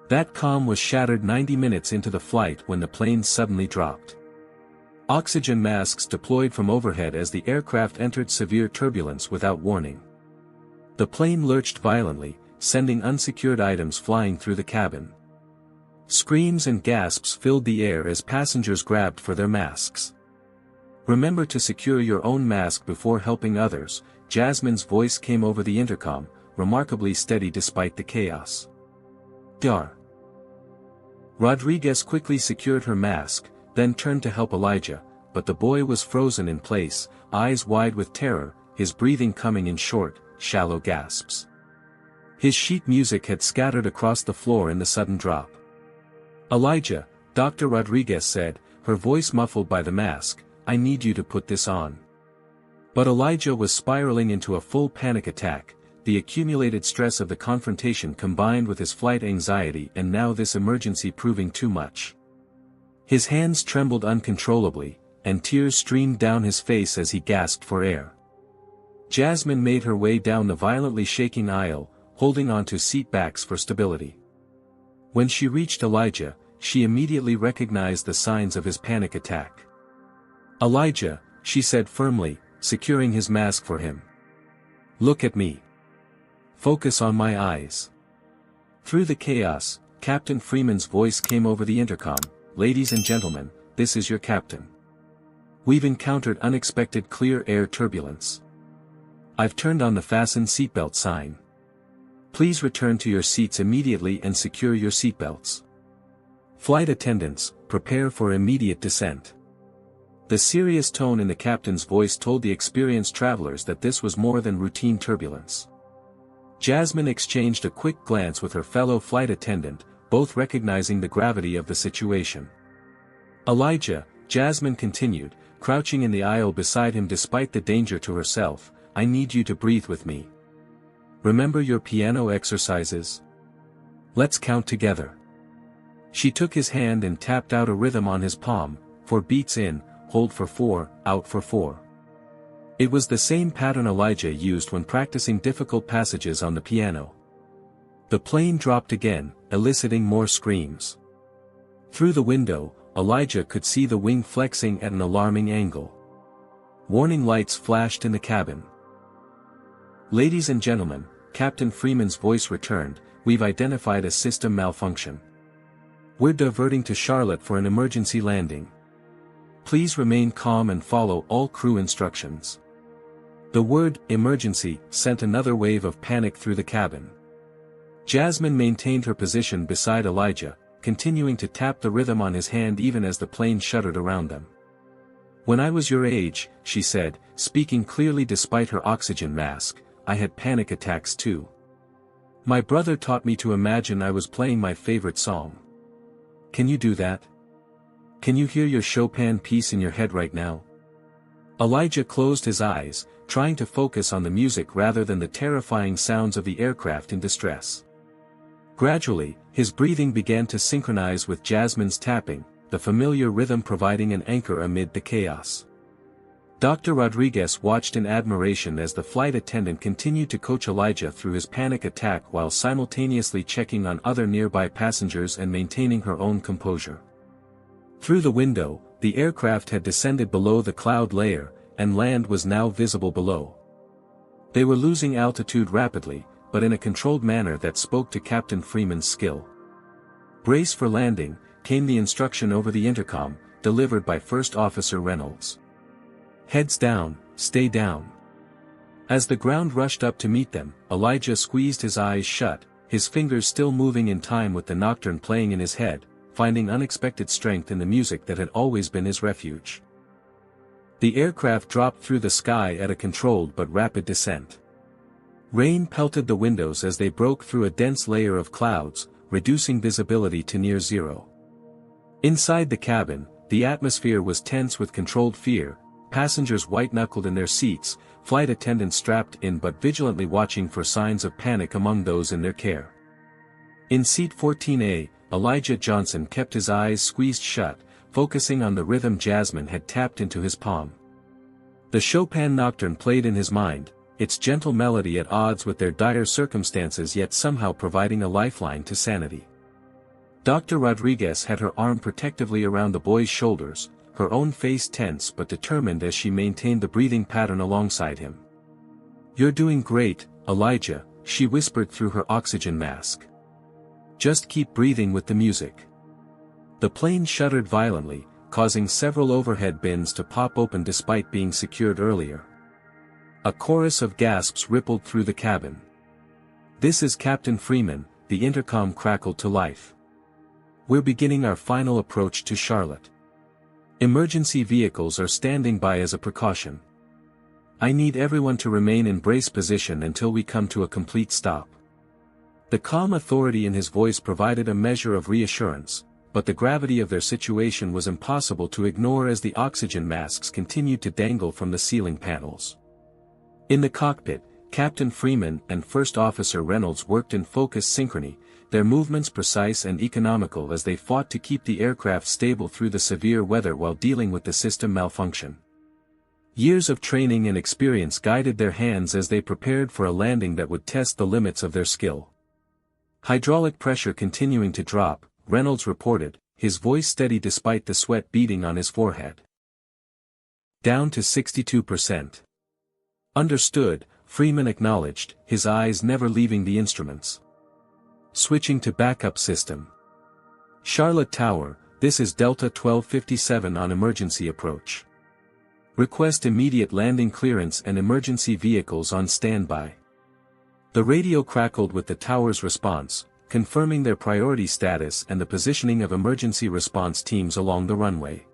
That calm was shattered 90 minutes into the flight when the plane suddenly dropped. Oxygen masks deployed from overhead as the aircraft entered severe turbulence without warning. The plane lurched violently, sending unsecured items flying through the cabin. Screams and gasps filled the air as passengers grabbed for their masks. "Remember to secure your own mask before helping others," Jasmine's voice came over the intercom, remarkably steady despite the chaos. "Dar." Rodriguez quickly secured her mask, then turned to help Elijah, but the boy was frozen in place, eyes wide with terror, his breathing coming in short, shallow gasps. His sheet music had scattered across the floor in the sudden drop. "Elijah," Dr. Rodriguez said, her voice muffled by the mask, "I need you to put this on." But Elijah was spiraling into a full panic attack, the accumulated stress of the confrontation combined with his flight anxiety and now this emergency proving too much. His hands trembled uncontrollably, and tears streamed down his face as he gasped for air. Jasmine made her way down the violently shaking aisle, holding onto seat backs for stability. When she reached Elijah, she immediately recognized the signs of his panic attack. "Elijah," she said firmly, securing his mask for him. "Look at me. Focus on my eyes." Through the chaos, Captain Freeman's voice came over the intercom. "Ladies and gentlemen, this is your captain. We've encountered unexpected clear air turbulence. I've turned on the fasten seatbelt sign. Please return to your seats immediately and secure your seatbelts. Flight attendants, prepare for immediate descent." The serious tone in the captain's voice told the experienced travelers that this was more than routine turbulence. Jasmine exchanged a quick glance with her fellow flight attendant, both recognizing the gravity of the situation. "Elijah," Jasmine continued, crouching in the aisle beside him despite the danger to herself, "I need you to breathe with me. Remember your piano exercises? Let's count together." She took his hand and tapped out a rhythm on his palm, 4 beats in, hold for 4, out for 4. It was the same pattern Elijah used when practicing difficult passages on the piano. The plane dropped again, eliciting more screams. Through the window, Elijah could see the wing flexing at an alarming angle. Warning lights flashed in the cabin. "Ladies and gentlemen," Captain Freeman's voice returned, "we've identified a system malfunction. We're diverting to Charlotte for an emergency landing. Please remain calm and follow all crew instructions." The word "emergency" sent another wave of panic through the cabin. Jasmine maintained her position beside Elijah, continuing to tap the rhythm on his hand even as the plane shuddered around them. "When I was your age," she said, speaking clearly despite her oxygen mask, "I had panic attacks too. My brother taught me to imagine I was playing my favorite song. Can you do that? Can you hear your Chopin piece in your head right now?" Elijah closed his eyes, trying to focus on the music rather than the terrifying sounds of the aircraft in distress. Gradually, his breathing began to synchronize with Jasmine's tapping, the familiar rhythm providing an anchor amid the chaos. Dr. Rodriguez watched in admiration as the flight attendant continued to coach Elijah through his panic attack while simultaneously checking on other nearby passengers and maintaining her own composure. Through the window, the aircraft had descended below the cloud layer, and land was now visible below. They were losing altitude rapidly, but in a controlled manner that spoke to Captain Freeman's skill. "Brace for landing," came the instruction over the intercom, delivered by First Officer Reynolds. "Heads down, stay down." As the ground rushed up to meet them, Elijah squeezed his eyes shut, his fingers still moving in time with the nocturne playing in his head, finding unexpected strength in the music that had always been his refuge. The aircraft dropped through the sky at a controlled but rapid descent. Rain pelted the windows as they broke through a dense layer of clouds, reducing visibility to near zero. Inside the cabin, the atmosphere was tense with controlled fear, passengers white-knuckled in their seats, flight attendants strapped in but vigilantly watching for signs of panic among those in their care. In seat 14A, Elijah Johnson kept his eyes squeezed shut, focusing on the rhythm Jasmine had tapped into his palm. The Chopin nocturne played in his mind, its gentle melody at odds with their dire circumstances yet somehow providing a lifeline to sanity. Dr. Rodriguez had her arm protectively around the boy's shoulders, her own face tense but determined as she maintained the breathing pattern alongside him. "You're doing great, Elijah," she whispered through her oxygen mask. "Just keep breathing with the music." The plane shuddered violently, causing several overhead bins to pop open despite being secured earlier. A chorus of gasps rippled through the cabin. "This is Captain Freeman," the intercom crackled to life. "We're beginning our final approach to Charlotte. Emergency vehicles are standing by as a precaution. I need everyone to remain in brace position until we come to a complete stop." The calm authority in his voice provided a measure of reassurance, but the gravity of their situation was impossible to ignore as the oxygen masks continued to dangle from the ceiling panels. In the cockpit, Captain Freeman and First Officer Reynolds worked in focused synchrony, their movements precise and economical as they fought to keep the aircraft stable through the severe weather while dealing with the system malfunction. Years of training and experience guided their hands as they prepared for a landing that would test the limits of their skill. Hydraulic pressure continuing to drop, Reynolds reported, his voice steady despite the sweat beading on his forehead. "Down to 62%. Understood, Freeman acknowledged, his eyes never leaving the instruments. Switching to backup system. Charlotte Tower, this is Delta 1257 on emergency approach. Request immediate landing clearance and emergency vehicles on standby. The radio crackled with the tower's response, confirming their priority status and the positioning of emergency response teams along the runway.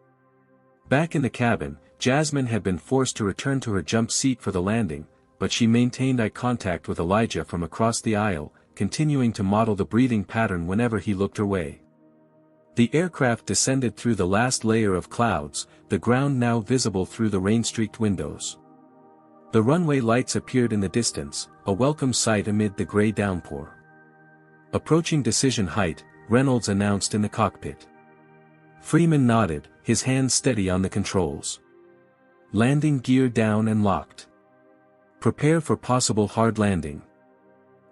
Back in the cabin, Jasmine had been forced to return to her jump seat for the landing, but she maintained eye contact with Elijah from across the aisle, continuing to model the breathing pattern whenever he looked her way. The aircraft descended through the last layer of clouds, the ground now visible through the rain-streaked windows. The runway lights appeared in the distance, a welcome sight amid the gray downpour. Approaching decision height, Reynolds announced in the cockpit. Freeman nodded, his hands steady on the controls. Landing gear down and locked. Prepare for possible hard landing.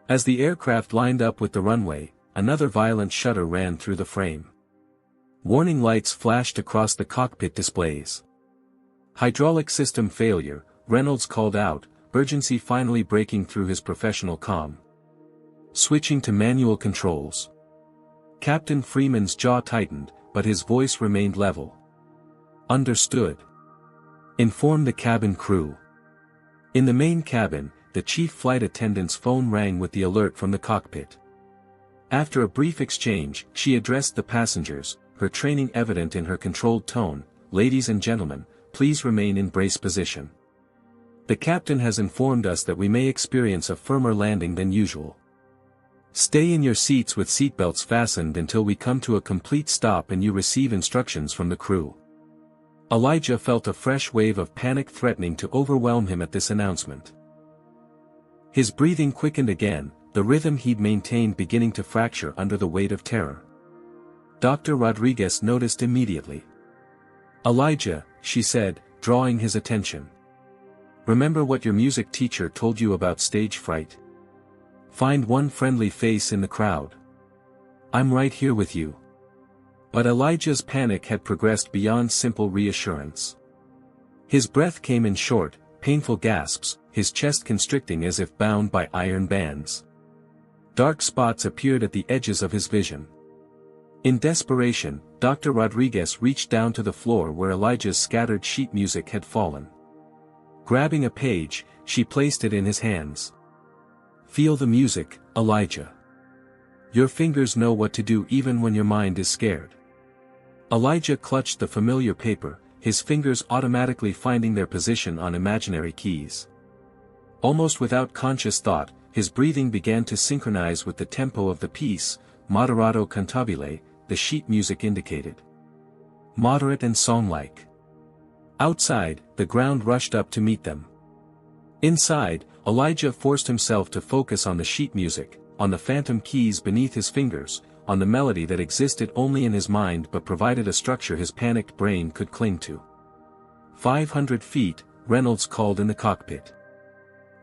As the aircraft lined up with the runway, another violent shudder ran through the frame. Warning lights flashed across the cockpit displays. Hydraulic system failure, Reynolds called out, urgency finally breaking through his professional calm. Switching to manual controls. Captain Freeman's jaw tightened, but his voice remained level. Understood. Inform the cabin crew. In the main cabin, the chief flight attendant's phone rang with the alert from the cockpit. After a brief exchange, she addressed the passengers, her training evident in her controlled tone, "Ladies and gentlemen, please remain in brace position. The captain has informed us that we may experience a firmer landing than usual. Stay in your seats with seatbelts fastened until we come to a complete stop and you receive instructions from the crew." Elijah felt a fresh wave of panic threatening to overwhelm him at this announcement. His breathing quickened again, the rhythm he'd maintained beginning to fracture under the weight of terror. Dr. Rodriguez noticed immediately. "Elijah," she said, drawing his attention. "Remember what your music teacher told you about stage fright? Find one friendly face in the crowd. I'm right here with you." But Elijah's panic had progressed beyond simple reassurance. His breath came in short, painful gasps, his chest constricting as if bound by iron bands. Dark spots appeared at the edges of his vision. In desperation, Dr. Rodriguez reached down to the floor where Elijah's scattered sheet music had fallen. Grabbing a page, she placed it in his hands. "Feel the music, Elijah. Your fingers know what to do even when your mind is scared." Elijah clutched the familiar paper, his fingers automatically finding their position on imaginary keys. Almost without conscious thought, his breathing began to synchronize with the tempo of the piece, moderato cantabile, the sheet music indicated. Moderate and song-like. Outside, the ground rushed up to meet them. Inside, Elijah forced himself to focus on the sheet music, on the phantom keys beneath his fingers, on the melody that existed only in his mind but provided a structure his panicked brain could cling to. 500 feet, Reynolds called in the cockpit.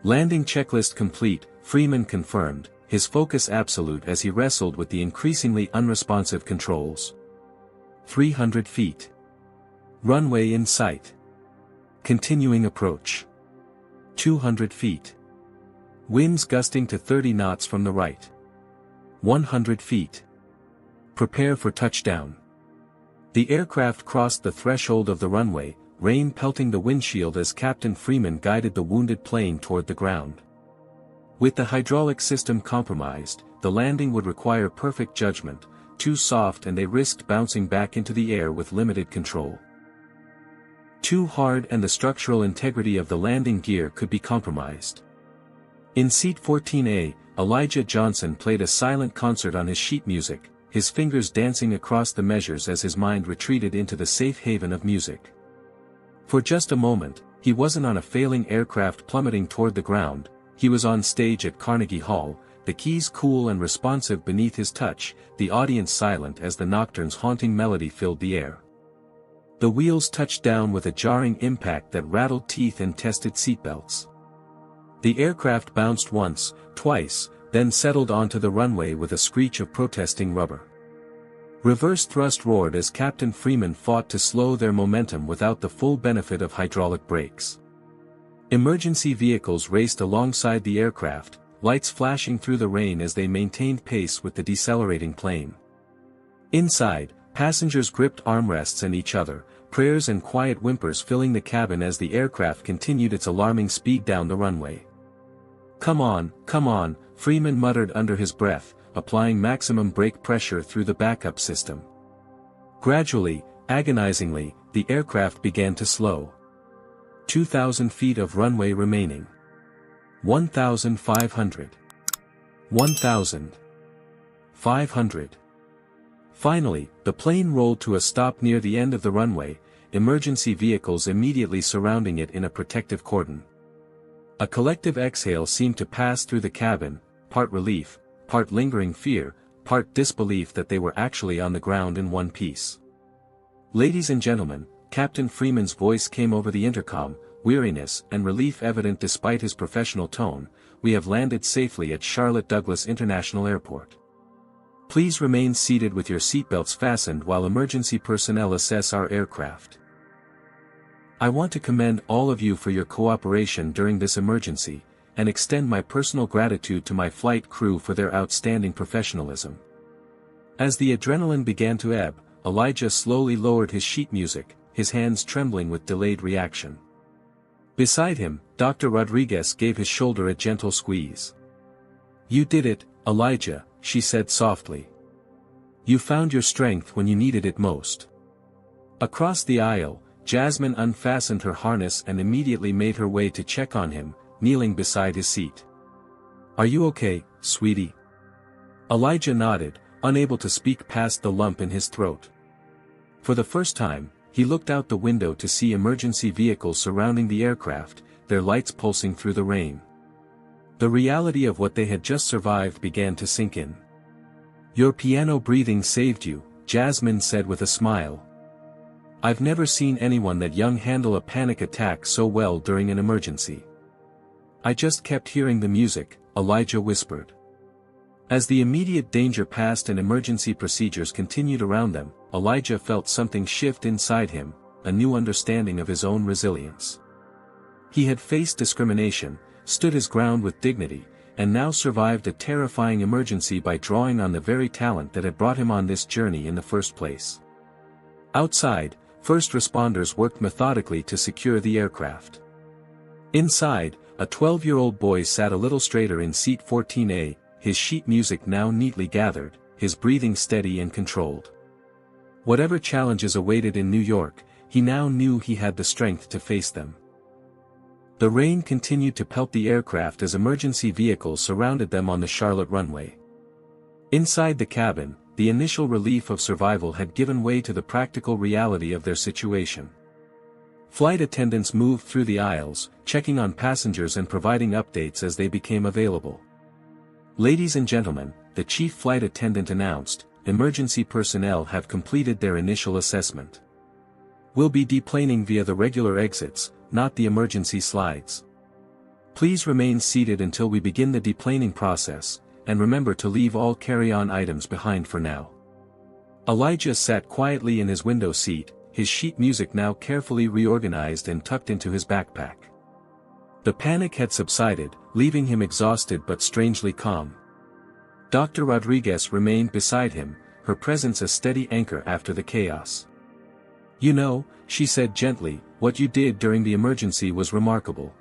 Landing checklist complete, Freeman confirmed, his focus absolute as he wrestled with the increasingly unresponsive controls. 300 feet. Runway in sight. Continuing approach. 200 feet. Winds gusting to 30 knots from the right. 100 feet. Prepare for touchdown. The aircraft crossed the threshold of the runway, rain pelting the windshield as Captain Freeman guided the wounded plane toward the ground. With the hydraulic system compromised, the landing would require perfect judgment, too soft and they risked bouncing back into the air with limited control. Too hard and the structural integrity of the landing gear could be compromised. In seat 14A, Elijah Johnson played a silent concert on his sheet music, his fingers dancing across the measures as his mind retreated into the safe haven of music. For just a moment, he wasn't on a failing aircraft plummeting toward the ground, he was on stage at Carnegie Hall, the keys cool and responsive beneath his touch, the audience silent as the nocturne's haunting melody filled the air. The wheels touched down with a jarring impact that rattled teeth and tested seatbelts. The aircraft bounced once, twice, then settled onto the runway with a screech of protesting rubber. Reverse thrust roared as Captain Freeman fought to slow their momentum without the full benefit of hydraulic brakes. Emergency vehicles raced alongside the aircraft, lights flashing through the rain as they maintained pace with the decelerating plane. Inside, passengers gripped armrests and each other, prayers and quiet whimpers filling the cabin as the aircraft continued its alarming speed down the runway. "Come on," Freeman muttered under his breath, applying maximum brake pressure through the backup system. Gradually, agonizingly, the aircraft began to slow. 2,000 feet of runway remaining. 1,500. 1,500. Finally, the plane rolled to a stop near the end of the runway, emergency vehicles immediately surrounding it in a protective cordon. A collective exhale seemed to pass through the cabin, part relief, part lingering fear, part disbelief that they were actually on the ground in one piece. "Ladies and gentlemen," Captain Freeman's voice came over the intercom, weariness and relief evident despite his professional tone, "we have landed safely at Charlotte Douglas International Airport. Please remain seated with your seatbelts fastened while emergency personnel assess our aircraft. I want to commend all of you for your cooperation during this emergency, and extend my personal gratitude to my flight crew for their outstanding professionalism." As the adrenaline began to ebb, Elijah slowly lowered his sheet music, his hands trembling with delayed reaction. Beside him, Dr. Rodriguez gave his shoulder a gentle squeeze. "You did it, Elijah," she said softly. "You found your strength when you needed it most." Across the aisle, Jasmine unfastened her harness and immediately made her way to check on him, kneeling beside his seat. "Are you okay, sweetie?" Elijah nodded, unable to speak past the lump in his throat. For the first time, he looked out the window to see emergency vehicles surrounding the aircraft, their lights pulsing through the rain. The reality of what they had just survived began to sink in. "Your piano breathing saved you," Jasmine said with a smile. "I've never seen anyone that young handle a panic attack so well during an emergency." "I just kept hearing the music," Elijah whispered. As the immediate danger passed and emergency procedures continued around them, Elijah felt something shift inside him, a new understanding of his own resilience. He had faced discrimination, stood his ground with dignity, and now survived a terrifying emergency by drawing on the very talent that had brought him on this journey in the first place. Outside, first responders worked methodically to secure the aircraft. Inside, a 12-year-old boy sat a little straighter in seat 14A, his sheet music now neatly gathered, his breathing steady and controlled. Whatever challenges awaited in New York, he now knew he had the strength to face them. The rain continued to pelt the aircraft as emergency vehicles surrounded them on the Charlotte runway. Inside the cabin, the initial relief of survival had given way to the practical reality of their situation. Flight attendants moved through the aisles, checking on passengers and providing updates as they became available. "Ladies and gentlemen," the chief flight attendant announced, "emergency personnel have completed their initial assessment. We'll be deplaning via the regular exits, not the emergency slides. Please remain seated until we begin the deplaning process, and remember to leave all carry-on items behind for now." Elijah sat quietly in his window seat, his sheet music now carefully reorganized and tucked into his backpack. The panic had subsided, leaving him exhausted but strangely calm. Dr. Rodriguez remained beside him, her presence a steady anchor after the chaos. "You know," she said gently, "what you did during the emergency was remarkable.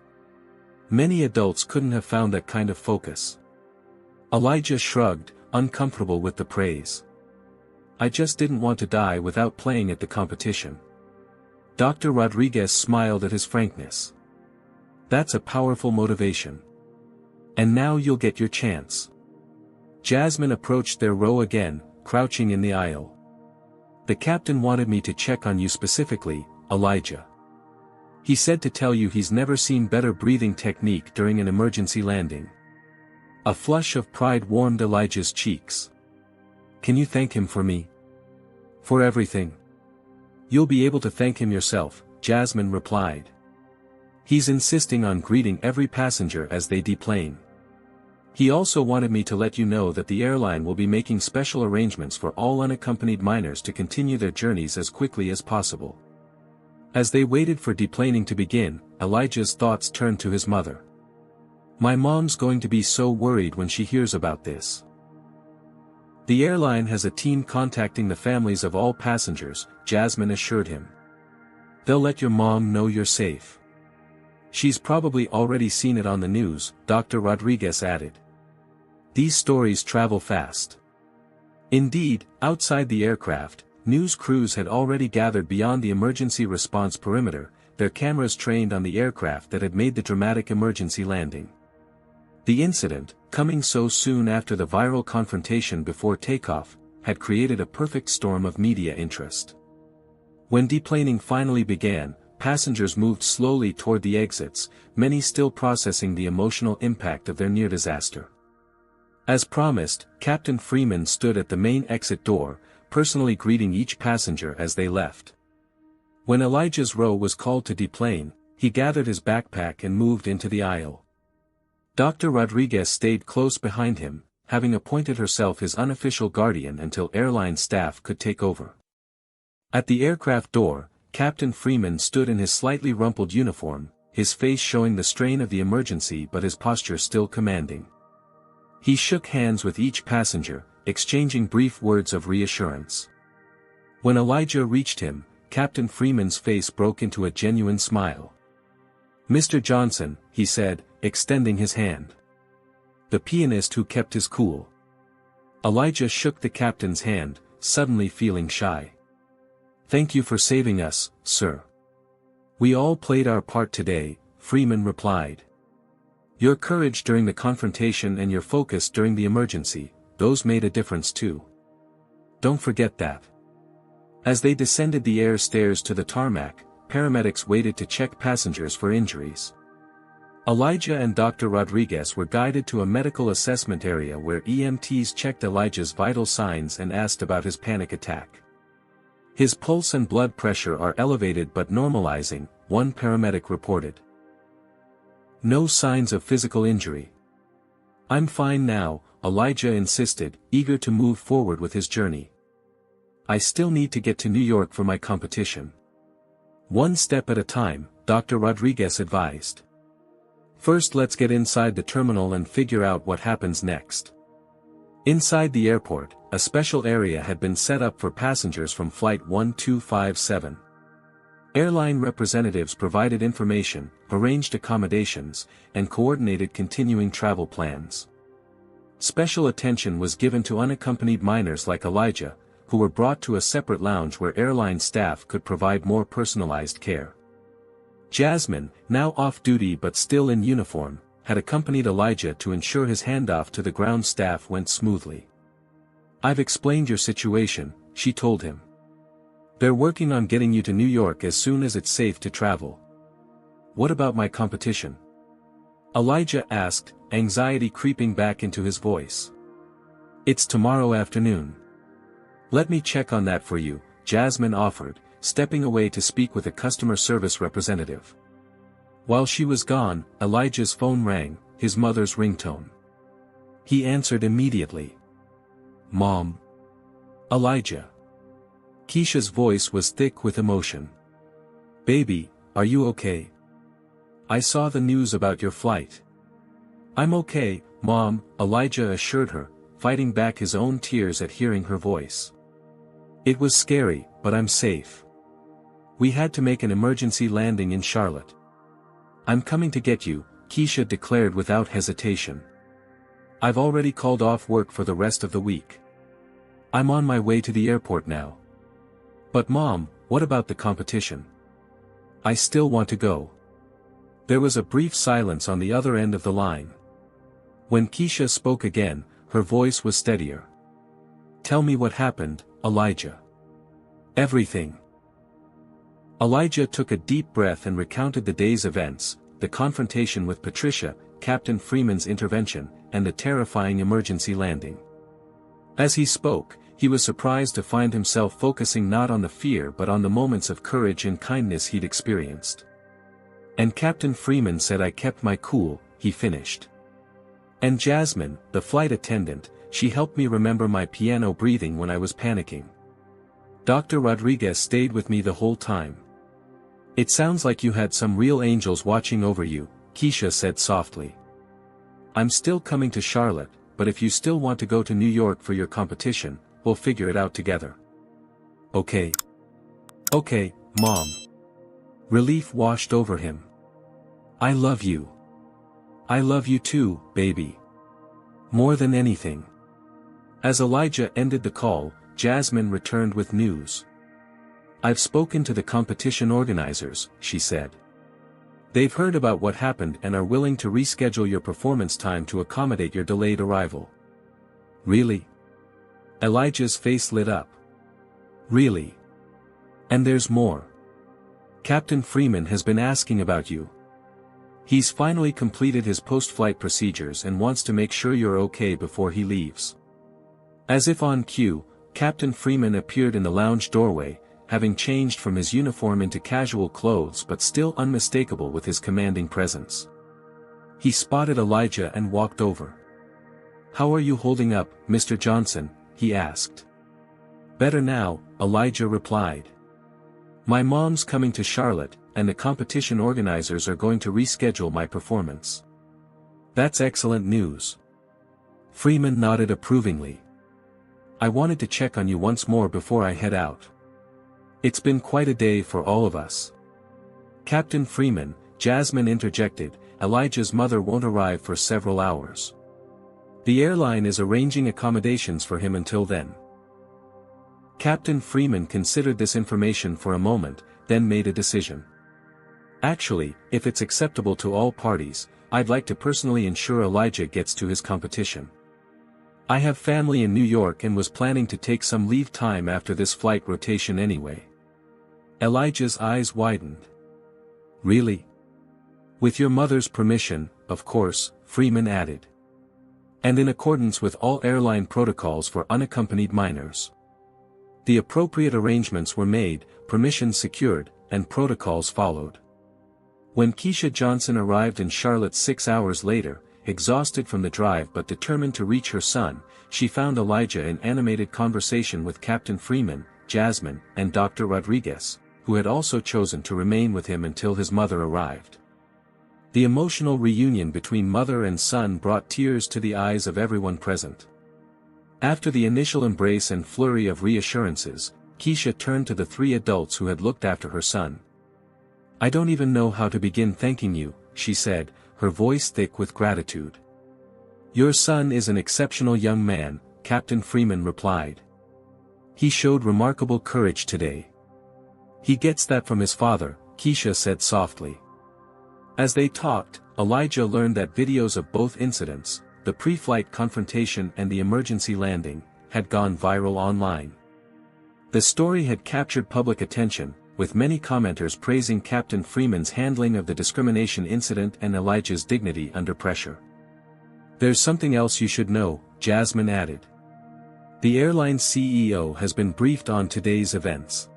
Many adults couldn't have found that kind of focus." Elijah shrugged, uncomfortable with the praise. "I just didn't want to die without playing at the competition." Dr. Rodriguez smiled at his frankness. "That's a powerful motivation. And now you'll get your chance." Jasmine approached their row again, crouching in the aisle. "The captain wanted me to check on you specifically, Elijah. He said to tell you he's never seen better breathing technique during an emergency landing." A flush of pride warmed Elijah's cheeks. "Can you thank him for me?" "For everything. You'll be able to thank him yourself," Jasmine replied. "He's insisting on greeting every passenger as they deplane. He also wanted me to let you know that the airline will be making special arrangements for all unaccompanied minors to continue their journeys as quickly as possible." As they waited for deplaning to begin, Elijah's thoughts turned to his mother. My mom's going to be so worried when she hears about this. The airline has a team contacting the families of all passengers, Jasmine assured him. They'll let your mom know you're safe. She's probably already seen it on the news, Dr. Rodriguez added. These stories travel fast. Indeed, outside the aircraft, news crews had already gathered beyond the emergency response perimeter, their cameras trained on the aircraft that had made the dramatic emergency landing. The incident, coming so soon after the viral confrontation before takeoff, had created a perfect storm of media interest. When deplaning finally began, passengers moved slowly toward the exits, many still processing the emotional impact of their near disaster. As promised, Captain Freeman stood at the main exit door, personally greeting each passenger as they left. When Elijah's row was called to deplane, he gathered his backpack and moved into the aisle. Dr. Rodriguez stayed close behind him, having appointed herself his unofficial guardian until airline staff could take over. At the aircraft door, Captain Freeman stood in his slightly rumpled uniform, his face showing the strain of the emergency but his posture still commanding. He shook hands with each passenger, exchanging brief words of reassurance. When Elijah reached him, Captain Freeman's face broke into a genuine smile. Mr. Johnson, he said, extending his hand. The pianist who kept his cool. Elijah shook the captain's hand, suddenly feeling shy. Thank you for saving us, sir. We all played our part today, Freeman replied. Your courage during the confrontation and your focus during the emergency, those made a difference too. Don't forget that. As they descended the air stairs to the tarmac, paramedics waited to check passengers for injuries. Elijah and Dr. Rodriguez were guided to a medical assessment area where EMTs checked Elijah's vital signs and asked about his panic attack. His pulse and blood pressure are elevated but normalizing, one paramedic reported. No signs of physical injury. I'm fine now, Elijah insisted, eager to move forward with his journey. I still need to get to New York for my competition. One step at a time, Dr. Rodriguez advised. First, let's get inside the terminal and figure out what happens next. Inside the airport, a special area had been set up for passengers from Flight 1257. Airline representatives provided information, arranged accommodations, and coordinated continuing travel plans. Special attention was given to unaccompanied minors like Elijah, who were brought to a separate lounge where airline staff could provide more personalized care. Jasmine, now off-duty but still in uniform, had accompanied Elijah to ensure his handoff to the ground staff went smoothly. I've explained your situation, she told him. They're working on getting you to New York as soon as it's safe to travel. What about my competition? Elijah asked, anxiety creeping back into his voice. It's tomorrow afternoon. Let me check on that for you, Jasmine offered, stepping away to speak with a customer service representative. While she was gone, Elijah's phone rang, his mother's ringtone. He answered immediately. Mom. Elijah. Keisha's voice was thick with emotion. Baby, are you okay? I saw the news about your flight. I'm okay, Mom, Elijah assured her, fighting back his own tears at hearing her voice. It was scary, but I'm safe. We had to make an emergency landing in Charlotte. I'm coming to get you, Keisha declared without hesitation. I've already called off work for the rest of the week. I'm on my way to the airport now. But Mom, what about the competition? I still want to go. There was a brief silence on the other end of the line. When Keisha spoke again, her voice was steadier. Tell me what happened, Elijah. Everything. Elijah took a deep breath and recounted the day's events, the confrontation with Patricia, Captain Freeman's intervention, and the terrifying emergency landing. As he spoke, he was surprised to find himself focusing not on the fear but on the moments of courage and kindness he'd experienced. And Captain Freeman said I kept my cool, he finished. And Jasmine, the flight attendant, she helped me remember my piano breathing when I was panicking. Dr. Rodriguez stayed with me the whole time. It sounds like you had some real angels watching over you, Keisha said softly. I'm still coming to Charlotte, but if you still want to go to New York for your competition, we'll figure it out together. Okay. Okay, Mom. Relief washed over him. I love you. I love you too, baby. More than anything. As Elijah ended the call, Jasmine returned with news. I've spoken to the competition organizers, she said. They've heard about what happened and are willing to reschedule your performance time to accommodate your delayed arrival. Really? Elijah's face lit up. Really? And there's more. Captain Freeman has been asking about you. He's finally completed his post-flight procedures and wants to make sure you're okay before he leaves. As if on cue, Captain Freeman appeared in the lounge doorway, having changed from his uniform into casual clothes but still unmistakable with his commanding presence. He spotted Elijah and walked over. How are you holding up, Mr. Johnson? He asked. Better now, Elijah replied. My mom's coming to Charlotte, and the competition organizers are going to reschedule my performance. That's excellent news. Freeman nodded approvingly. I wanted to check on you once more before I head out. It's been quite a day for all of us. Captain Freeman, Jasmine interjected, Elijah's mother won't arrive for several hours. The airline is arranging accommodations for him until then. Captain Freeman considered this information for a moment, then made a decision. Actually, if it's acceptable to all parties, I'd like to personally ensure Elijah gets to his competition. I have family in New York and was planning to take some leave time after this flight rotation anyway. Elijah's eyes widened. Really? With your mother's permission, of course, Freeman added. And in accordance with all airline protocols for unaccompanied minors. The appropriate arrangements were made, permissions secured, and protocols followed. When Keisha Johnson arrived in Charlotte 6 hours later, exhausted from the drive but determined to reach her son, she found Elijah in animated conversation with Captain Freeman, Jasmine, and Dr. Rodriguez, who had also chosen to remain with him until his mother arrived. The emotional reunion between mother and son brought tears to the eyes of everyone present. After the initial embrace and flurry of reassurances, Keisha turned to the three adults who had looked after her son. I don't even know how to begin thanking you, she said, her voice thick with gratitude. Your son is an exceptional young man, Captain Freeman replied. He showed remarkable courage today. He gets that from his father, Keisha said softly. As they talked, Elijah learned that videos of both incidents, the pre-flight confrontation and the emergency landing, had gone viral online. The story had captured public attention, with many commenters praising Captain Freeman's handling of the discrimination incident and Elijah's dignity under pressure. There's something else you should know, Jasmine added. The airline's CEO has been briefed on today's events.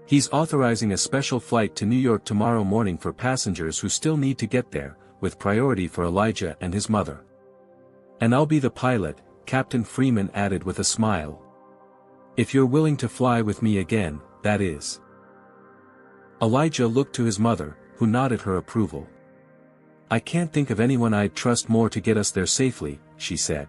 He's authorizing a special flight to New York tomorrow morning for passengers who still need to get there, with priority for Elijah and his mother. And I'll be the pilot, Captain Freeman added with a smile. If you're willing to fly with me again, that is. Elijah looked to his mother, who nodded her approval. I can't think of anyone I'd trust more to get us there safely, she said.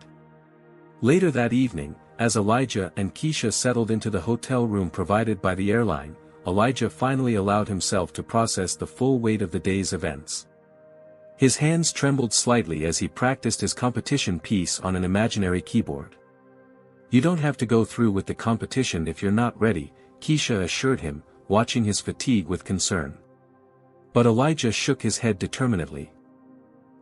Later that evening, as Elijah and Keisha settled into the hotel room provided by the airline, Elijah finally allowed himself to process the full weight of the day's events. His hands trembled slightly as he practiced his competition piece on an imaginary keyboard. You don't have to go through with the competition if you're not ready, Keisha assured him, watching his fatigue with concern. But Elijah shook his head determinedly.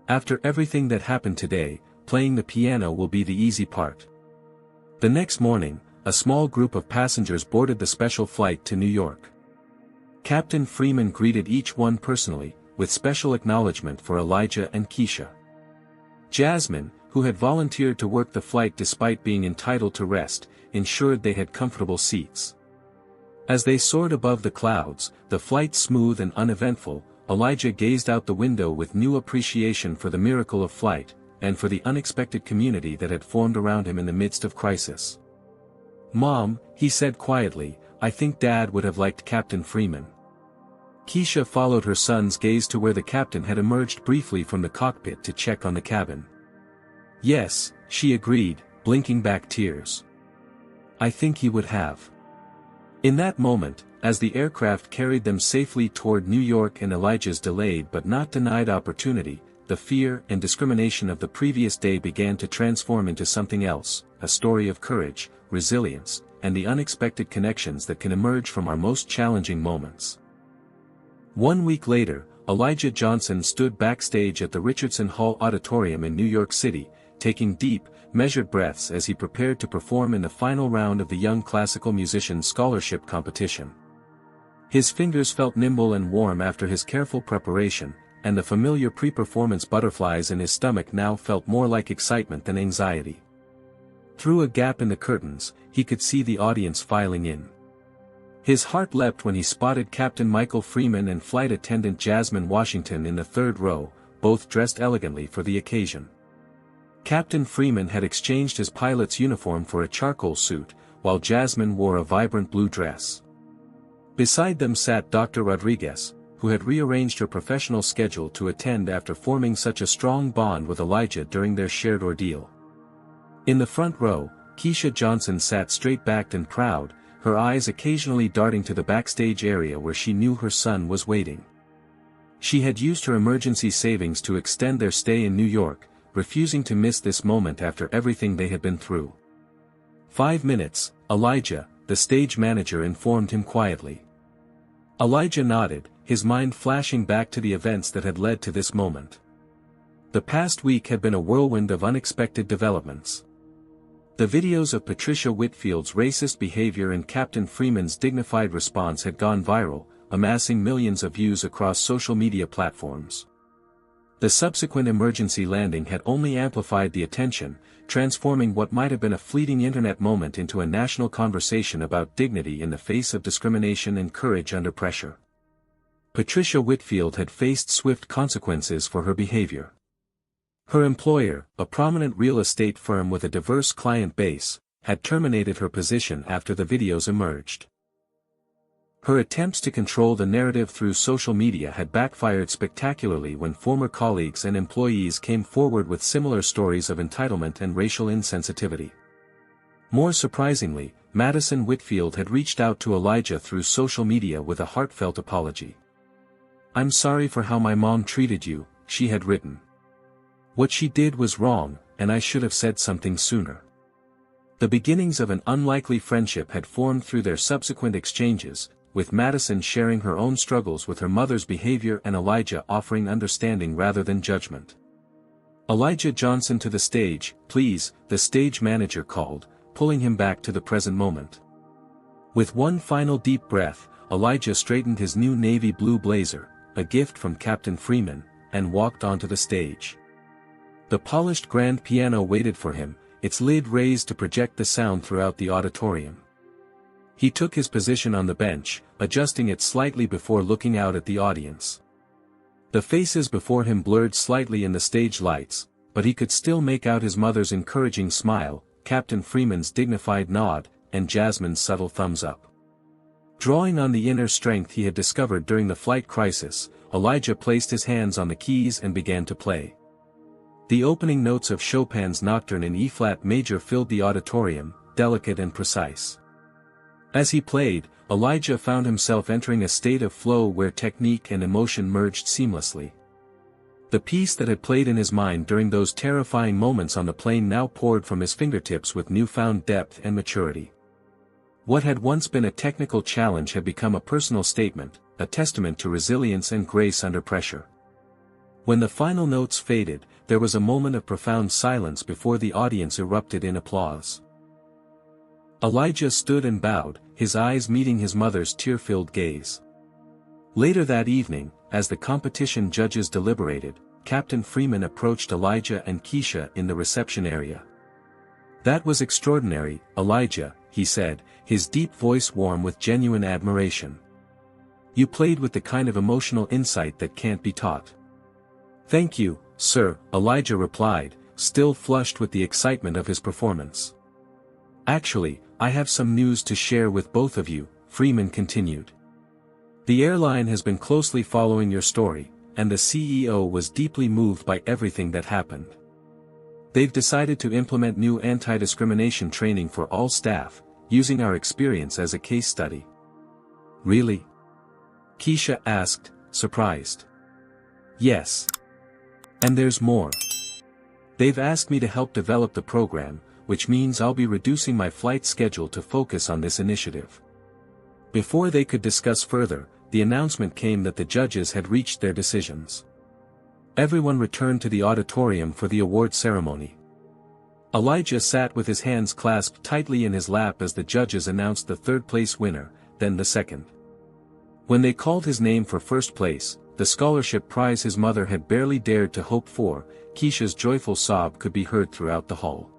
After everything that happened today, playing the piano will be the easy part. The next morning, a small group of passengers boarded the special flight to New York. Captain Freeman greeted each one personally, with special acknowledgement for Elijah and Keisha. Jasmine, who had volunteered to work the flight despite being entitled to rest, ensured they had comfortable seats. As they soared above the clouds, the flight smooth and uneventful, Elijah gazed out the window with new appreciation for the miracle of flight, and for the unexpected community that had formed around him in the midst of crisis. Mom, he said quietly, I think Dad would have liked Captain Freeman. Keisha followed her son's gaze to where the captain had emerged briefly from the cockpit to check on the cabin. Yes, she agreed, blinking back tears. I think he would have. In that moment, as the aircraft carried them safely toward New York and Elijah's delayed but not denied opportunity, the fear and discrimination of the previous day began to transform into something else, a story of courage, resilience, and the unexpected connections that can emerge from our most challenging moments. 1 week later, Elijah Johnson stood backstage at the Richardson Hall Auditorium in New York City, taking deep, measured breaths as he prepared to perform in the final round of the Young Classical Musicians Scholarship Competition. His fingers felt nimble and warm after his careful preparation, and the familiar pre-performance butterflies in his stomach now felt more like excitement than anxiety. Through a gap in the curtains, he could see the audience filing in. His heart leapt when he spotted Captain Michael Freeman and flight attendant Jasmine Washington in the third row, both dressed elegantly for the occasion. Captain Freeman had exchanged his pilot's uniform for a charcoal suit, while Jasmine wore a vibrant blue dress. Beside them sat Dr. Rodriguez, who had rearranged her professional schedule to attend after forming such a strong bond with Elijah during their shared ordeal. In the front row, Keisha Johnson sat straight-backed and proud, her eyes occasionally darting to the backstage area where she knew her son was waiting. She had used her emergency savings to extend their stay in New York, refusing to miss this moment after everything they had been through. 5 minutes, Elijah, the stage manager informed him quietly. Elijah nodded, his mind flashing back to the events that had led to this moment. The past week had been a whirlwind of unexpected developments. The videos of Patricia Whitfield's racist behavior and Captain Freeman's dignified response had gone viral, amassing millions of views across social media platforms. The subsequent emergency landing had only amplified the attention, transforming what might have been a fleeting internet moment into a national conversation about dignity in the face of discrimination and courage under pressure. Patricia Whitfield had faced swift consequences for her behavior. Her employer, a prominent real estate firm with a diverse client base, had terminated her position after the videos emerged. Her attempts to control the narrative through social media had backfired spectacularly when former colleagues and employees came forward with similar stories of entitlement and racial insensitivity. More surprisingly, Madison Whitfield had reached out to Elijah through social media with a heartfelt apology. "I'm sorry for how my mom treated you," she had written. "What she did was wrong, and I should have said something sooner." The beginnings of an unlikely friendship had formed through their subsequent exchanges, with Madison sharing her own struggles with her mother's behavior and Elijah offering understanding rather than judgment. "Elijah Johnson to the stage, please," the stage manager called, pulling him back to the present moment. With one final deep breath, Elijah straightened his new navy blue blazer, a gift from Captain Freeman, and walked onto the stage. The polished grand piano waited for him, its lid raised to project the sound throughout the auditorium. He took his position on the bench, adjusting it slightly before looking out at the audience. The faces before him blurred slightly in the stage lights, but he could still make out his mother's encouraging smile, Captain Freeman's dignified nod, and Jasmine's subtle thumbs up. Drawing on the inner strength he had discovered during the flight crisis, Elijah placed his hands on the keys and began to play. The opening notes of Chopin's Nocturne in E-flat major filled the auditorium, delicate and precise. As he played, Elijah found himself entering a state of flow where technique and emotion merged seamlessly. The piece that had played in his mind during those terrifying moments on the plane now poured from his fingertips with newfound depth and maturity. What had once been a technical challenge had become a personal statement, a testament to resilience and grace under pressure. When the final notes faded, there was a moment of profound silence before the audience erupted in applause. Elijah stood and bowed, his eyes meeting his mother's tear-filled gaze. Later that evening, as the competition judges deliberated, Captain Freeman approached Elijah and Keisha in the reception area. "That was extraordinary, Elijah," he said, his deep voice warm with genuine admiration. "You played with the kind of emotional insight that can't be taught." "Thank you, sir," Elijah replied, still flushed with the excitement of his performance. "Actually, I have some news to share with both of you," Freeman continued. The airline has been closely following your story, and the CEO was deeply moved by everything that happened. They've decided to implement new anti-discrimination training for all staff, using our experience as a case study." "Really?" Keisha asked, surprised. "Yes. And there's more. They've asked me to help develop the program, which means I'll be reducing my flight schedule to focus on this initiative." Before they could discuss further, the announcement came that the judges had reached their decisions. Everyone returned to the auditorium for the award ceremony. Elijah sat with his hands clasped tightly in his lap as the judges announced the third-place winner, then the second. When they called his name for first place, the scholarship prize his mother had barely dared to hope for, Keisha's joyful sob could be heard throughout the hall.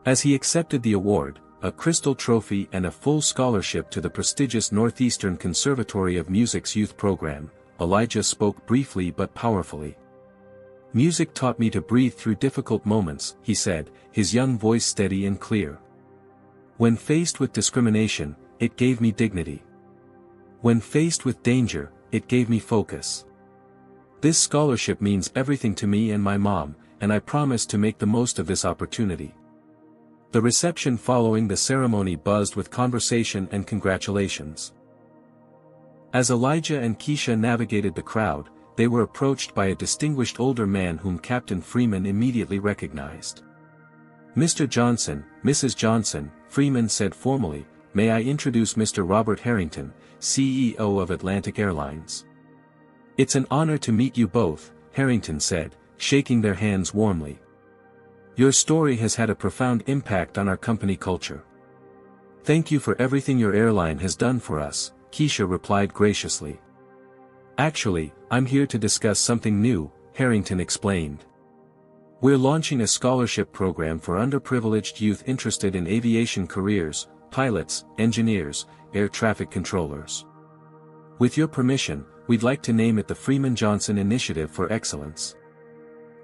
As he accepted the award, a crystal trophy and a full scholarship to the prestigious Northeastern Conservatory of Music's youth program, Elijah spoke briefly but powerfully. "Music taught me to breathe through difficult moments," he said, his young voice steady and clear. "When faced with discrimination, it gave me dignity. When faced with danger, it gave me focus. This scholarship means everything to me and my mom, and I promise to make the most of this opportunity." The reception following the ceremony buzzed with conversation and congratulations. As Elijah and Keisha navigated the crowd, they were approached by a distinguished older man whom Captain Freeman immediately recognized. "Mr. Johnson, Mrs. Johnson," Freeman said formally, "may I introduce Mr. Robert Harrington, CEO of Atlantic Airlines." "It's an honor to meet you both," Harrington said, shaking their hands warmly. "Your story has had a profound impact on our company culture." "Thank you for everything your airline has done for us," Keisha replied graciously. "Actually, I'm here to discuss something new," Harrington explained. "We're launching a scholarship program for underprivileged youth interested in aviation careers, pilots, engineers, air traffic controllers. With your permission, we'd like to name it the Freeman Johnson Initiative for Excellence."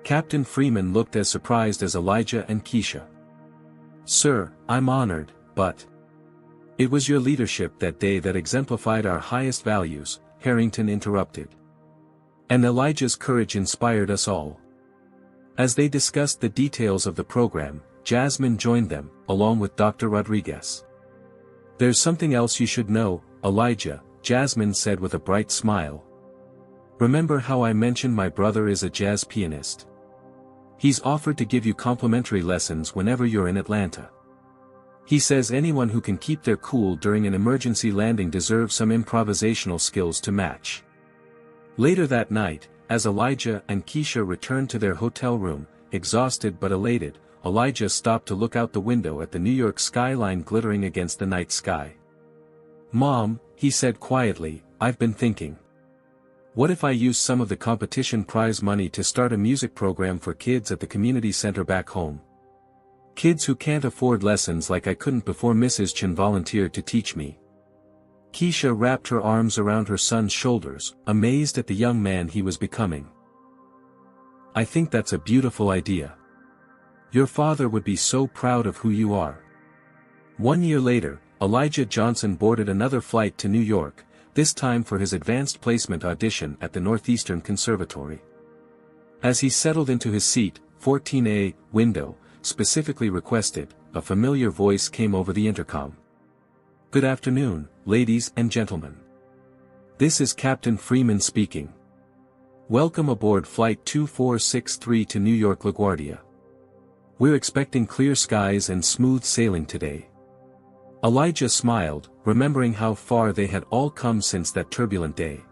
Captain Freeman looked as surprised as Elijah and Keisha. "Sir, I'm honored, but..." "It was your leadership that day that exemplified our highest values," Harrington interrupted. "And Elijah's courage inspired us all." As they discussed the details of the program, Jasmine joined them, along with Dr. Rodriguez. "There's something else you should know, Elijah," Jasmine said with a bright smile. "Remember how I mentioned my brother is a jazz pianist? He's offered to give you complimentary lessons whenever you're in Atlanta. He says anyone who can keep their cool during an emergency landing deserves some improvisational skills to match." Later that night, as Elijah and Keisha returned to their hotel room, exhausted but elated, Elijah stopped to look out the window at the New York skyline glittering against the night sky. "Mom," he said quietly, "I've been thinking. What if I used some of the competition prize money to start a music program for kids at the community center back home? Kids who can't afford lessons like I couldn't before Mrs. Chen volunteered to teach me." Keisha wrapped her arms around her son's shoulders, amazed at the young man he was becoming. "I think that's a beautiful idea. Your father would be so proud of who you are." 1 year later, Elijah Johnson boarded another flight to New York, this time for his advanced placement audition at the Northeastern Conservatory. As he settled into his seat, 14A, window, specifically requested, a familiar voice came over the intercom. "Good afternoon, ladies and gentlemen. This is Captain Freeman speaking. Welcome aboard Flight 2463 to New York LaGuardia. We're expecting clear skies and smooth sailing today." Elijah smiled, remembering how far they had all come since that turbulent day.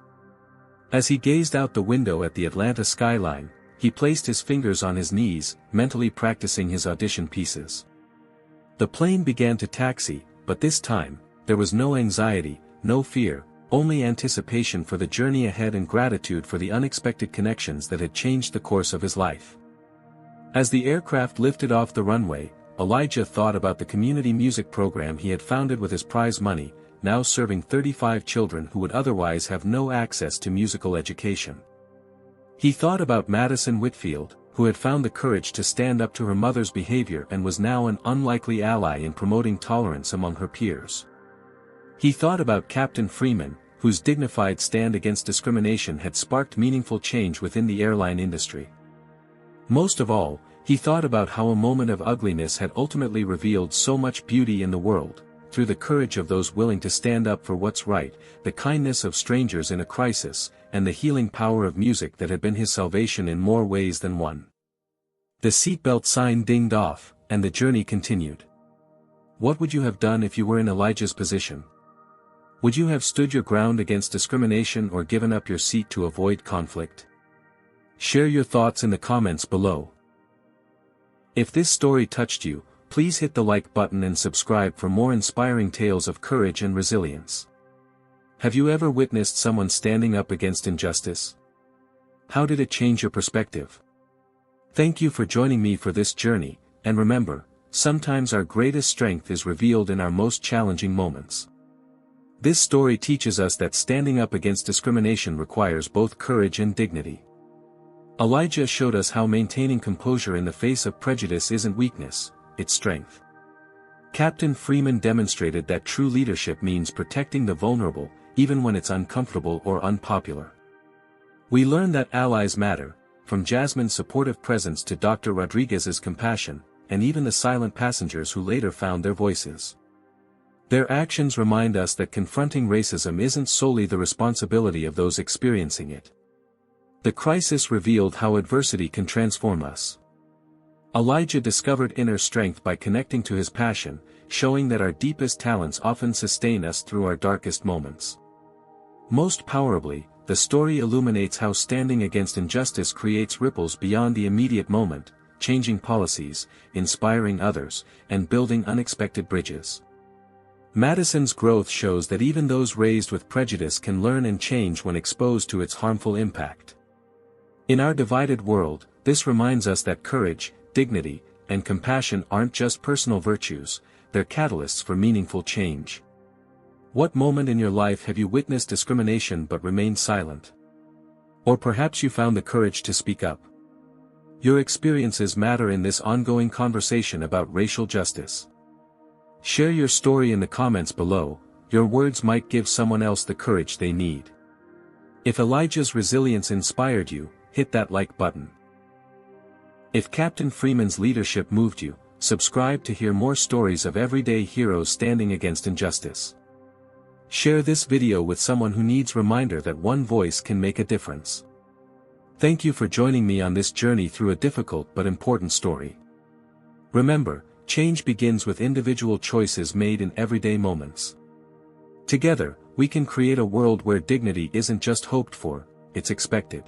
As he gazed out the window at the Atlanta skyline, he placed his fingers on his knees, mentally practicing his audition pieces. The plane began to taxi, but this time, there was no anxiety, no fear, only anticipation for the journey ahead and gratitude for the unexpected connections that had changed the course of his life. As the aircraft lifted off the runway, Elijah thought about the community music program he had founded with his prize money, now serving 35 children who would otherwise have no access to musical education. He thought about Madison Whitfield, who had found the courage to stand up to her mother's behavior and was now an unlikely ally in promoting tolerance among her peers. He thought about Captain Freeman, whose dignified stand against discrimination had sparked meaningful change within the airline industry. Most of all, he thought about how a moment of ugliness had ultimately revealed so much beauty in the world, through the courage of those willing to stand up for what's right, the kindness of strangers in a crisis, and the healing power of music that had been his salvation in more ways than one. The seatbelt sign dinged off, and the journey continued. What would you have done if you were in Elijah's position? Would you have stood your ground against discrimination or given up your seat to avoid conflict? Share your thoughts in the comments below. If this story touched you, please hit the like button and subscribe for more inspiring tales of courage and resilience. Have you ever witnessed someone standing up against injustice? How did it change your perspective? Thank you for joining me for this journey, and remember, sometimes our greatest strength is revealed in our most challenging moments. This story teaches us that standing up against discrimination requires both courage and dignity. Elijah showed us how maintaining composure in the face of prejudice isn't weakness, it's strength. Captain Freeman demonstrated that true leadership means protecting the vulnerable, even when it's uncomfortable or unpopular. We learn that allies matter, from Jasmine's supportive presence to Dr. Rodriguez's compassion, and even the silent passengers who later found their voices. Their actions remind us that confronting racism isn't solely the responsibility of those experiencing it. The crisis revealed how adversity can transform us. Elijah discovered inner strength by connecting to his passion, showing that our deepest talents often sustain us through our darkest moments. Most powerfully, the story illuminates how standing against injustice creates ripples beyond the immediate moment, changing policies, inspiring others, and building unexpected bridges. Madison's growth shows that even those raised with prejudice can learn and change when exposed to its harmful impact. In our divided world, this reminds us that courage, dignity, and compassion aren't just personal virtues, they're catalysts for meaningful change. What moment in your life have you witnessed discrimination but remained silent? Or perhaps you found the courage to speak up. Your experiences matter in this ongoing conversation about racial justice. Share your story in the comments below, your words might give someone else the courage they need. If Elijah's resilience inspired you, hit that like button. If Captain Freeman's leadership moved you, subscribe to hear more stories of everyday heroes standing against injustice. Share this video with someone who needs reminder that one voice can make a difference. Thank you for joining me on this journey through a difficult but important story. Remember, change begins with individual choices made in everyday moments. Together, we can create a world where dignity isn't just hoped for, it's expected.